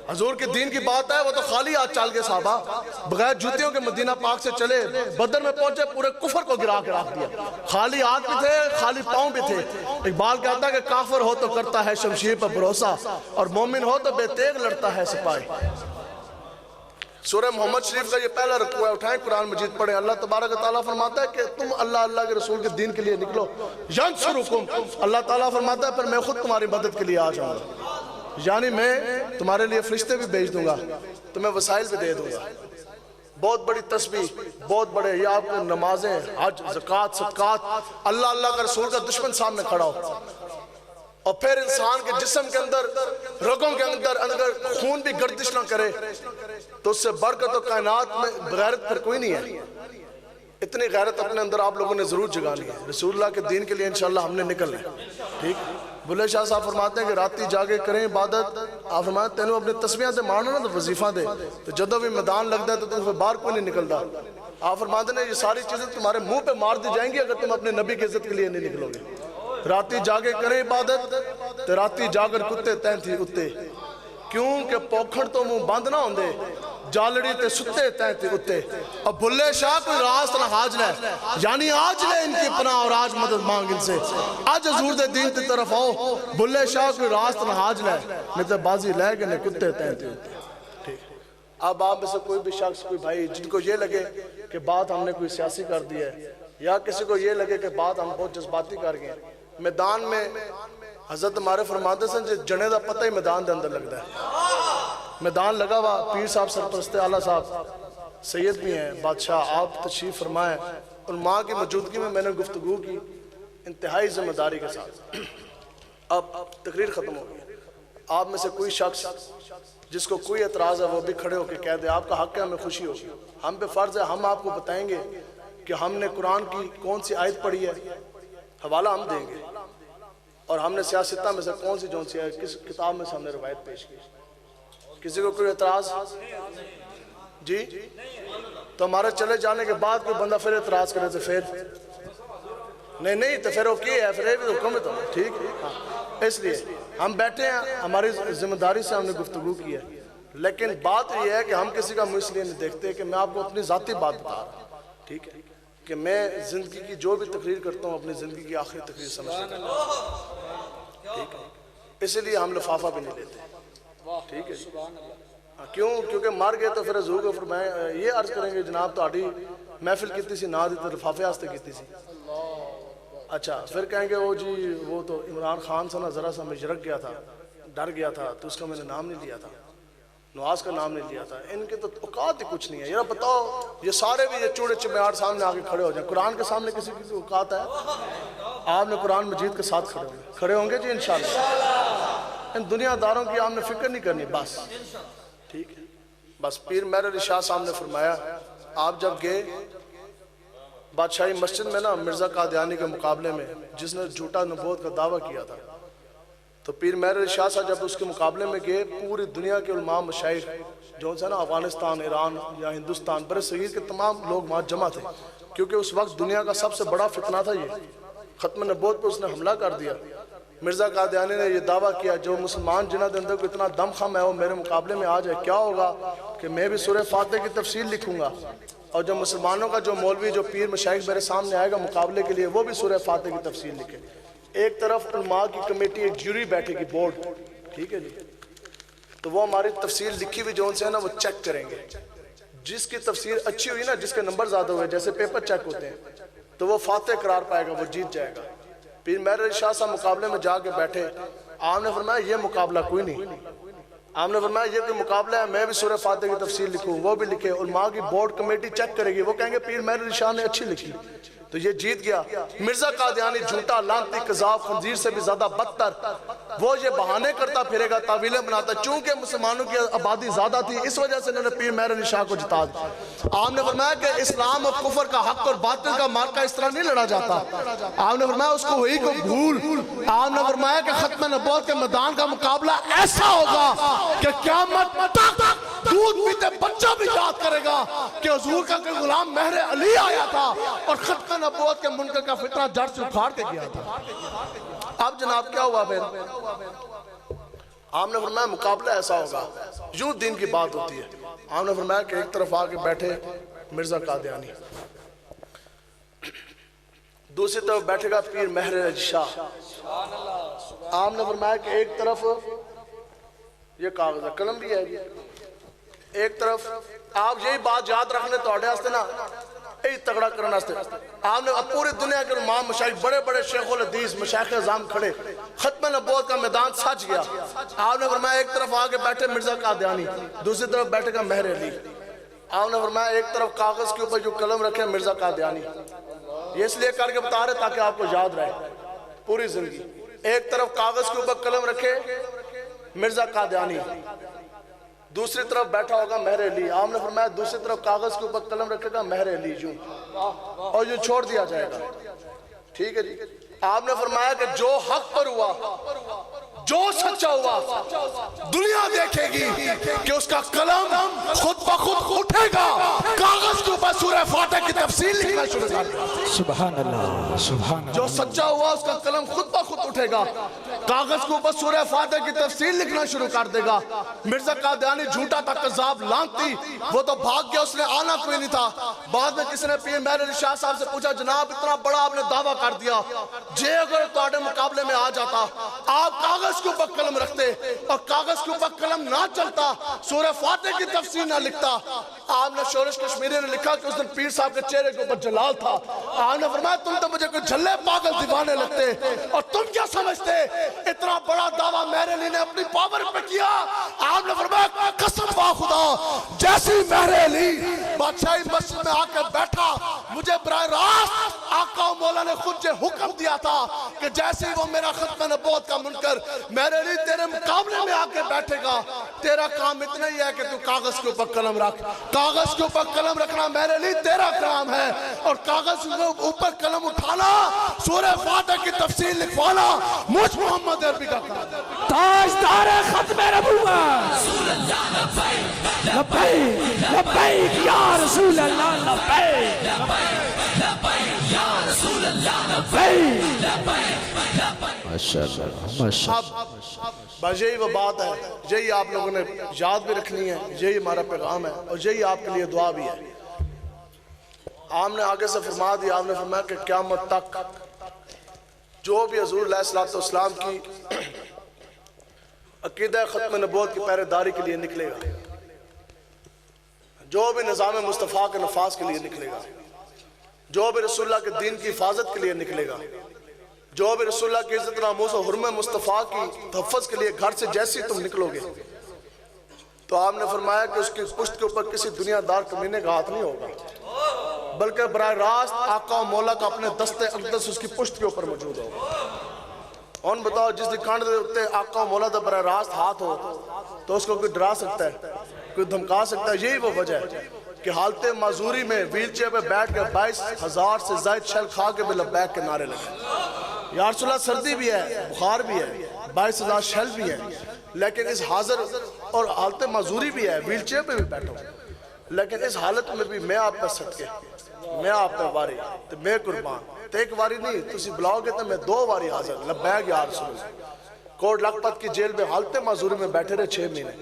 حضور کے دین کی بات ہے، وہ تو خالی ہاتھ چل کے صحابہ بغیر جوتیوں کے مدینہ پاک سے چلے، بدر میں پہنچے پورے کفر کو گرا کے رکھ دیا، خالی ہاتھ بھی تھے، خالی پاؤں بھی تھے۔ اقبال کہتا ہے کہ کافر ہو تو کرتا ہے شمشیر پر بھروسہ اور مومن ہو تو بے تیغ لڑتا ہے سپاہی۔ سورہ محمد شریف کا یہ پہلا رکوع ہے، اٹھائیں قرآن مجید پڑھیں، اللہ تبارک و تعالیٰ فرماتا ہے کہ تم اللہ کے رسول کے دین کے لیے نکلو، ینصرکم، اللہ تعالیٰ فرماتا ہے پھر میں خود تمہاری مدد کے لیے آ جاؤں گا، یعنی میں تمہارے لیے فرشتے بھی بھیج دوں گا، تمہیں وسائل بھی دے دوں گا۔ بہت بڑی تسبیح، بہت بڑے یہ آپ کو نمازیں، حج، زکوٰۃ، صدقات، اللہ اللہ کا رسول کا دشمن سامنے کھڑا ہو، اور پھر انسان کے جسم کے اندر، رگوں کے اندر خون بھی گردش نہ کرے، تو اس سے بڑھ کر تو کائنات میں غیرت پھر کوئی نہیں ہے۔ اتنی غیرت اپنے اندر آپ لوگوں نے ضرور جگانی ہے، رسول اللہ کے دین کے لیے انشاءاللہ ہم نے نکلنا ہے، ٹھیک۔ بلے شاہ صاحب فرماتے ہیں کہ راتی جاگے کریں عبادت، آپ فرماتے ہیں تینوں اپنی تسبیحاں دے مارنا نا تو وظیفہ دے، تو جدو بھی میدان لگتا ہے تو تم سے باہر کوئی نہیں نکلتا۔ آپ فرماتے ہیں یہ ساری چیزیں تمہارے منہ پہ مار دی جائیں گی اگر تم اپنے نبی کی عزت کے لیے نہیں نکلو گے۔ راتی جاگے کریں عبادت تو راتی جاگر کتے تین تھی اتے، کیونکہ پوکھڑ تو منہ بند نہ ہوندے، جالڑی تے ستے تین تھی اتے۔ اب بھلے شاہ کوئی راست نہ حاج لے، یعنی آج لے ان کی پناہ اور آج مدد مانگ ان سے، آج حضور دے دین تی طرف آؤ۔ بھلے شاہ کوئی راست نہ حاج لے، میں تے بازی لے گے نے کتے تین تھی اتے۔ اب آپ میں سے کوئی بھی شخص، کوئی بھائی جن کو یہ لگے کہ بات ہم نے کوئی سیاسی کر دی ہے، یا کسی کو یہ لگے کہ بات ہم بہت جذباتی کر گئے، میدان میں حضرت ہمارے فرماتے ہیں جنے دا پتہ ہی میدان دے اندر لگتا ہے۔ میدان لگا ہوا، پیر صاحب سرپرست اعلیٰ صاحب سید بھی ہیں، بادشاہ آپ تشریف فرمائیں، علماء کی موجودگی میں نے گفتگو کی انتہائی ذمہ داری کے ساتھ۔ اب تقریر ختم ہو گئی، آپ میں سے کوئی شخص جس کو کوئی اعتراض ہے وہ بھی کھڑے ہو کے کہہ دے، آپ کا حق ہے، ہمیں خوشی ہوگی۔ ہم پہ فرض ہے، ہم آپ کو بتائیں گے کہ ہم نے قرآن کی کون سی آیت پڑھی ہے، حوالہ ہم دیں گے، اور ہم نے سیاستہ میں سے کون سی جون سی ہے، کس کتاب میں سے ہم نے روایت پیش کی۔ کسی کو کوئی اعتراض؟ جی تو ہمارے چلے جانے کے بعد کوئی بندہ پھر اعتراض کرے تو پھر نہیں تو پھر اوکے ہے، پھر یہ بھی حکم ہے تو ٹھیک ہے۔ اس لیے ہم بیٹھے ہیں، ہماری ذمہ داری سے ہم نے گفتگو کی ہے، لیکن بات یہ ہے کہ ہم کسی کا منہ اس لیے نہیں دیکھتے کہ میں آپ کو اپنی ذاتی بات بتا رہا ہوں، ٹھیک ہے، کہ میں زندگی کی جو بھی تقریر کرتا ہوں اپنی زندگی کی آخری تقریر سمجھ کرتا ہوں، ٹھیک ہے، اسی لیے ہم لفافہ بھی نہیں لیتے، ٹھیک ہے۔ کیونکہ مر گئے تو پھر حضور کو فرمایا یہ عرض کریں گے جناب تہاڈی محفل کیتی سی نا دی تے لفافے واسطے کیتی سی، اچھا پھر کہیں گے وہ جی وہ تو عمران خان سے نا ذرا سا میں جھڑک گیا تھا، ڈر گیا تھا تو اس کا میں نے نام نہیں لیا تھا، نواز کا نام نہیں لیا تھا۔ ان کے تو اوقات ہی کچھ نہیں ہے یار، بتاؤ یہ سارے بھی یہ چوڑے چمیار سامنے آگے کھڑے ہو جائیں، قرآن کے سامنے کسی کی اوقات ہے؟ آپ نے قرآن مجید کے ساتھ کھڑے ہوں گے جی انشاءاللہ۔ ان دنیا داروں کی آپ نے فکر نہیں کرنی، بس ٹھیک ہے۔ بس پیر مہر علی شاہ صاحب نے فرمایا آپ جب گئے بادشاہی مسجد میں نا مرزا قادیانی کے مقابلے میں جس نے جھوٹا نبوت کا دعویٰ کیا تھا، تو پیر مہر علی شاہ صاحب جب اس کے مقابلے میں گئے، پوری دنیا کے علماء مشائخ جو نا افغانستان، ایران یا ہندوستان، بر صغیر کے تمام لوگ وہاں جمع تھے، کیونکہ اس وقت دنیا کا سب سے بڑا فتنہ تھا یہ ختم نبوت پہ اس نے حملہ کر دیا۔ مرزا قادیانی نے یہ دعویٰ کیا جو مسلمان جنہ دے اندر کو اتنا دم خم ہے وہ میرے مقابلے میں آ جائے، کیا ہوگا کہ میں بھی سورہ فاتح کی تفسیر لکھوں گا، اور جو مسلمانوں کا جو مولوی جو پیر مشائخ میرے سامنے آئے گا مقابلے کے لیے وہ بھی سورہ فاتح کی تفسیر لکھے۔ ایک طرف علماء کی کمیٹی، ایک جیوری بیٹھے گی، بورڈ، ٹھیک ہے جی، تو وہ ہماری تفسیر لکھی ہوئی جو ان سے ہے نا وہ چیک کریں گے، جس کی تفسیر اچھی ہوئی نا، جس کے نمبر زیادہ ہوئے جیسے پیپر چیک ہوتے ہیں، تو وہ فاتح قرار پائے گا، وہ جیت جائے گا۔ پیر مہر علی شاہ صاحب مقابلے میں جا کے بیٹھے، آپ نے فرمایا یہ مقابلہ کوئی نہیں، آپ نے فرمایا یہ کوئی مقابلہ ہے، میں بھی سورہ فاتح کی تفسیر لکھوں، وہ بھی لکھے، علماء کی بورڈ کمیٹی چیک کرے گی، وہ کہیں گے پیر مہر علی شاہ نے اچھی لکھی، تو یہ جیت گیا۔ مرزا قادیانی جھوٹا، لعنتی، قذاب، خنزیر سے بھی زیادہ بدتر، وہ یہ بہانے کرتا پھرے گا، تعویلیں بناتا، چونکہ مسلمانوں کی آبادی زیادہ تھی اس وجہ سے انہوں نے پیر مہر علی شاہ کو جتا دیا۔ آپ نے فرمایا کہ اسلام اور کفر کا، حق اور باطل کا مارکا اس طرح نہیں لڑا جاتا، آپ نے فرمایا اس کو وہی کو بھول، آپ نے فرمایا کہ ختم نبوت کے میدان کا مقابلہ ایسا ہوگا کہ قیامت تک دودھ پیتے بچہ بھی یاد کرے گا کہ حضور کا کوئی غلام مہر علی آیا تھا اور ختم نبوت کے منکر کا فتنہ جڑ سے اکھاڑ کے گیا تھا۔ اب جناب کیا ہوا پھر؟ آپ نے فرمایا مقابلہ ایسا ہوگا، یوں دین کی بات ہوتی ہے۔ آپ نے فرمایا کہ ایک طرف آ کے بیٹھے مرزا قادیانی، دوسری طرف بیٹھے گا پیر مہر علی شاہ۔ آپ نے فرمایا کہ ایک طرف یہ کاغذ ہے، قلم بھی ہے، ایک طرف آپ یہی بات یاد رکھنے توڑے ہستے نا، یہی تگڑا کرنا ہستے، آپ نے پوری دنیا کے علماء مشائخ، بڑے بڑے شیخ الحدیث مشائخ اعظام کھڑے، ختم نبوت کا میدان سج گیا۔ آپ نے فرمایا ایک طرف آگے بیٹھے مرزا قادیانی، دوسری طرف بیٹھے گا مہر علی۔ آپ نے فرمایا ایک طرف کاغذ کے اوپر جو قلم رکھے مرزا قادیانی، یہ اس لیے کر کے بتا رہے تاکہ آپ کو یاد رہے پوری زندگی. ایک طرف کاغذ کے اوپر قلم رکھے مرزا قادیانی، دوسری طرف بیٹھا ہوگا مہر علی. آپ نے فرمایا دوسری طرف کاغذ کے اوپر قلم رکھے گا مہر علی یوں، اور یوں چھوڑ دیا جائے گا. ٹھیک ہے جی. آپ نے فرمایا کہ جو حق پر ہوا، جو سچا ہوا، دنیا دیکھے گی کہ اس کا قلم خود بخود اٹھے گا، کاغذ کے اوپر سورہ فاتح کی تفصیل لکھنا شروع کر دے گا. سبحان اللہ، سبحان اللہ. جو سچا ہوا اس کا قلم خود بخود اٹھے گا، کاغذ کے اوپر سورہ فاتح کی تفصیل لکھنا شروع کر دے گا. مرزا قادیانی جھوٹا تھا، کذاب، لانتی، وہ تو بھاگ گیا، اس نے آنا کوئی نہیں تھا. بعد میں کسی نے پیر مہر علی شاہ صاحب سے پوچھا جناب اتنا بڑا آپ نے دعویٰ کر دیا، جے اگر تواڈے مقابلے میں آ جاتا، آپ کاغذ کے اوپر قلم رکھتے اور کاغذ کے اوپر قلم نہ چلتا، سورہ فاتح کی تفسیر نہ لکھتا. آپ نے شورش کشمیری نے لکھا کہ اس دن پیر صاحب کے چہرے کے اوپر جلال تھا. آپ نے فرمایا تم تو مجھے کوئی جھلے پاگل دیوانے لگتے، اور تم کیا سمجھتے اتنا بڑا دعویٰ مہر علی نے اپنی پاور پہ کیا. آپ نے فرمایا قسم با خدا جیسی مہر علی بادشاہی مسجد میں آ کر بیٹھا، مجھے براہ راست آقا و مولا نے خود سے حکم دیا تھا کہ جیسے وہ میرا ختم نبوت کا منکر مہر علی تیرے مقابلے میں آ کے بیٹھے گا، تیرا کام اتنا ہی ہے کہ تو کاغذ کے اوپر قلم رکھ. کاغذ کے اوپر قلم رکھنا مہر علی تیرا کام ہے، اور کاغذ کے اوپر قلم اٹھانا، سورہ فاتح کی تفصیل لکھوانا مجھ محمد عربی کا کام. تاجدار ختم نبوت، لبیک لبیک یا رسول اللہ، لبیک لبیک یا رسول اللہ، لبیک. بس یہی وہ بات ہے، یہی آپ لوگوں نے یاد بھی رکھنی ہے، یہی ہمارا پیغام ہے، اور یہی آپ کے لیے دعا بھی ہے. آپ نے آگے سے فرما دیا، آپ نے فرمایا کہ قیامت تک جو بھی حضور علیہ السلام کی عقیدہ ختم نبوت کی پہرے داری کے لیے نکلے گا، جو بھی نظام مصطفیٰ کے نفاذ کے لیے نکلے گا، جو بھی رسول اللہ کے دین کی حفاظت کے لیے نکلے گا، جو بھی رسول اللہ کی عزت ناموس و حرمت مصطفیٰ کی تحفظ کے لیے گھر سے جیسی تم نکلو گے، تو آپ نے فرمایا کہ اس کی پشت کے اوپر کسی دنیا دار کمینے کا ہاتھ نہیں ہوگا، بلکہ براہ راست آقا و مولا کا اپنے دست اقدس اس کی پشت کے اوپر موجود ہوگا. ان بتاؤ جس دی کانڈ دے اتے آقا و مولا دا براہ راست ہاتھ ہو تو اس کو کوئی ڈرا سکتا ہے، کوئی دھمکا سکتا ہے. یہی وہ وجہ ہے کہ حالت معذوری میں ویل چیئر پہ بیٹھ کے 22,000 سے زائد شیل کھا کے بھی لبیک کے نعرے لگے. یا رسول اللہ سردی بھی ہے، بخار بھی ہے، 22,000 شیل بھی ہے، لیکن اس حاضر اور حالت معذوری بھی ہے، ویل چیئر پہ بھی بیٹھو، لیکن اس حالت میں بھی میں آپ پہ صدقے، میں آپ پہ واری، تو میں قربان، تو ایک واری نہیں تسی بلاؤ گے تو میں 2 واری حاضر. لبیک یا رسول اللہ. کوٹ لکھپت کی جیل میں حالت معذوری میں بیٹھے رہے 6 مہینے،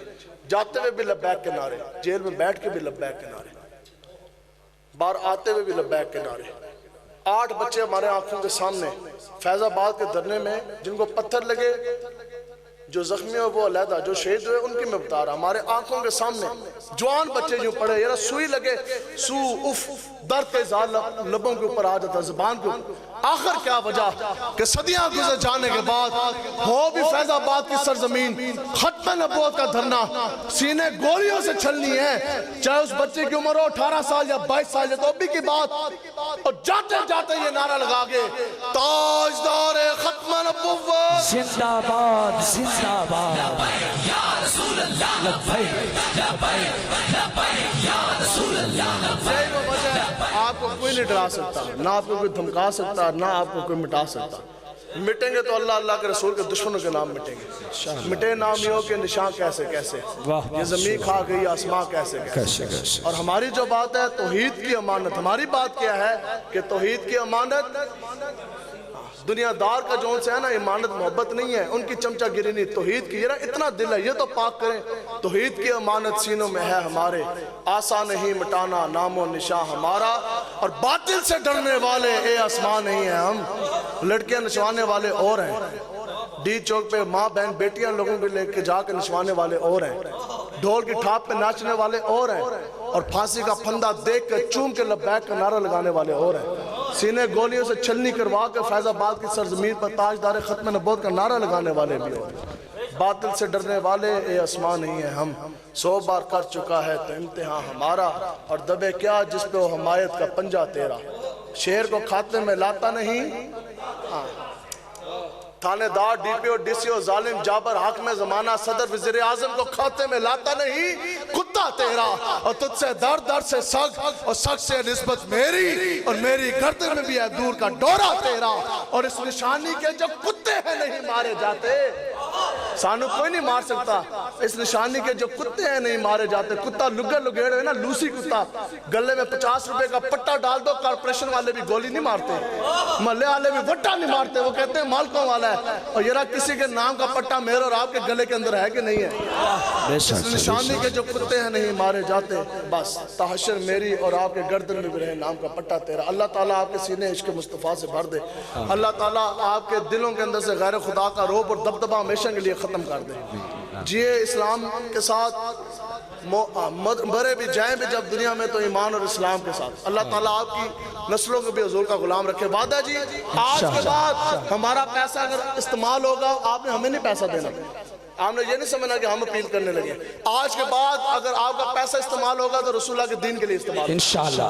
جاتے ہوئے بھی لبیک کے نعرے، جیل میں بیٹھ کے بھی لبیک کے نعرے، باہر آتے ہوئے بھی لبیک کے نعرے. 8 بچے ہمارے آنکھوں کے سامنے فیض آباد کے دھرنے میں جن کو پتھر لگے، جو زخمی ہوئے وہ علیحدہ، جو شہید ہوئے ان کی میں بتا رہا، ہمارے آنکھوں کے سامنے جوان بچے جو پڑے، یار سوئی لگے، سو اف درد کے اظہار لبوں کے اوپر آ جاتا، زبان کے اوپر. آخر کیا وجہ کہ صدیاں گزر جانے کے بعد ہو بھی فیض آباد کی سرزمین ختم نبوت کا دھرنا سینے گولیوں سے چھلنی ہے، چاہے اس بچے کی عمر ہو 18 سال یا 22 سال یا تو ابھی کی بات. اور جاتے جاتے یہ نعرہ لگا گے تاجدار ختم نبوت زندہ باد، زندہ باد، لبیک یا رسول اللہ، لبیک لبیک لبیک یا رسول اللہ، لبیک. آپ کو کوئی نہیں ڈرا سکتا، نہ آپ کو کوئی دھمکا سکتا، نہ آپ کو کوئی مٹا سکتا. مٹیں گے تو اللہ اللہ کے رسول کے دشمنوں کے نام مٹیں گے. مٹے نامیوں کے نشان کیسے کیسے، یہ زمین کھا گئی آسمان کیسے کیسے. اور ہماری جو بات ہے توحید کی امانت، ہماری بات کیا ہے کہ توحید کی امانت. دنیا دار کا جو ان سے ہے نا امانت محبت نہیں ہے، ان کی چمچہ گری نہیں، توحید کی اتنا دل ہے، یہ تو پاک کریں. توحید کی امانت سینوں میں ہے ہمارے، آسان نہیں مٹانا نام و نشان ہمارا. اور باطل سے ڈرنے والے اے آسمان نہیں ہیں ہم، لڑکیاں نچوانے والے اور ہیں، ڈی چوک پہ ماں بہن بیٹیاں لوگوں کو لے کے جا کے نچوانے والے اور ہیں، ڈھول کی ٹھاپ پہ ناچنے والے اور ہیں، اور پھانسی کا پھندا دیکھ کر چوم کے لبیک کا نعرہ لگانے والے اور ہیں. سینے گولیوں سے چھلنی کروا کے فیض آباد کی سرزمین پر تاجدار ختم نبوت کا نعرہ لگانے والے بھی اور ہیں. باطل سے ڈرنے والے اے آسمان نہیں ہیں ہم 100 بار کر چکا ہے تو امتحان ہمارا اور دبے کیا جس پہ وہ حمایت کا پنجہ تیرا شیر کو کھاتے میں لاتا نہیں تھانے دار D P O D C او ظالم جابر حاکم زمانہ صدر وزیر اعظم کو کھاتے میں لاتا نہیں کتا تیرا اور تجھ سے در سے سگ اور سگ سے نسبت میری اور میری گردن میں بھی ہے دور کا ڈورا تیرا اور اس نشانی کے جو کتے ہیں نہیں مارے جاتے سانو کوئی نہیں مار سکتا اس نشانی کے جو کتے ہیں نہیں مارے جاتے کتا لگے لگیڑ ہوئے نا لوسی کتا گلے میں 50 روپے کا پٹا ڈال دو کارپوریشن والے بھی گولی نہیں مارتے محلے والے بھی وٹا نہیں مارتے وہ کہتے ہیں مالکوں والا ہے اور یہ کسی کے نام کا پٹا میرے اور آپ کے گلے کے اندر ہے کہ نہیں ہے اس نشانی کے جو کتے ہیں نہیں مارے جاتے بس تحشر میری اور آپ کے گردن میں بھی رہے نام کا پٹا تیرا اللہ تعالیٰ آپ کے سینے عشق مصطفیٰ سے بھر دے اللہ تعالیٰ آپ کے دلوں کے اندر سے غیر خدا کا روب اور دبدبہ ہمیشہ کے لیے ختم کر دے جیے اسلام کے ساتھ مرے بھی جائیں بھی جب دنیا میں تو ایمان اور اسلام کے ساتھ اللہ تعالیٰ آپ کی نسلوں کو بھی حضور کا غلام رکھے وعدہ جی آج کے بعد ہمارا پیسہ اگر استعمال ہوگا آپ نے ہمیں نہیں پیسہ دینا آپ نے یہ نہیں سمجھنا کہ ہم اپیل کرنے لگے آج کے بعد اگر آپ کا پیسہ استعمال ہوگا تو رسول اللہ کے دین کے لیے استعمال انشاءاللہ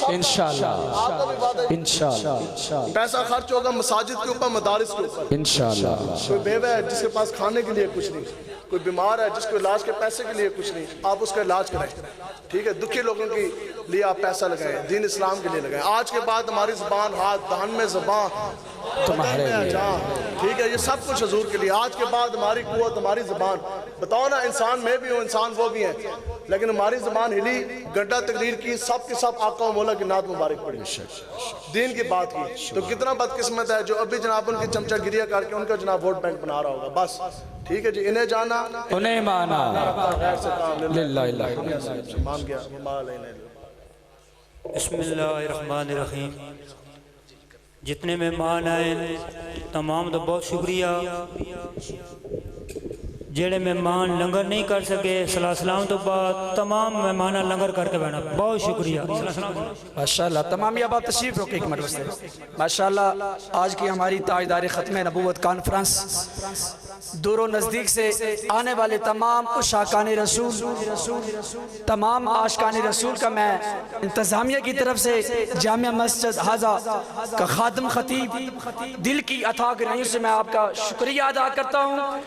انشاءاللہ انشاءاللہ پیسہ خرچ ہوگا مساجد کے اوپر مدارس کے اوپر انشاءاللہ کوئی بیوہ ہے جس کے پاس کھانے کے لیے کچھ نہیں کوئی بیمار ہے جس کو علاج کے پیسے کے لیے کچھ نہیں آپ اس کا علاج کریں ٹھیک ہے دکھی لوگوں کے لیے آپ پیسہ لگائیں دین اسلام کے لیے لگائیں آج کے بعد ہماری زبان ہاتھ دہن میں زبان تمہارے لیے ٹھیک ہے یہ سب کچھ حضور کے لیے آج کے بعد ہماری قوت ہماری زبان بتاؤ نا انسان میں بھی ہوں انسان وہ بھی ہیں لیکن ہماری زبان ہلی گڈھا تقریر کی سب کے سب آقا و مولا کی نعت مبارک پڑھی دین کی بات کی تو کتنا بدقسمت ہے جو ابھی جناب ان کی چمچہ گریہ کر کے ان کا جناب ووٹ بینک بنا رہا ہوگا بس ٹھیک ہے جی انہیں جانا انہیں مانا غیر سے کام للہ الہ مان گیا وما علینا بسم اللہ الرحمن الرحیم جتنے مہمان آئے تمام تو بہت شکریہ جڑے مہمان لنگر نہیں کر سکے صلاح السلام تو بعد تمام مہمان لنگر کر کے بیٹھا بہت شکریہ ماشاءاللہ تمام یہ بات تشریف روکے ایک مرتبہ سے ماشاءاللہ آج کی ہماری تاجدار ختم نبوت کانفرنس دور و نزدیک سے آنے والے تمام عاشقان رسول تمام عاشقان رسول کا میں انتظامیہ کی طرف سے جامع مسجد حاضہ کا خادم خطیب دل کی عطا گرہیوں سے میں آپ کا شکریہ ادا کرتا ہوں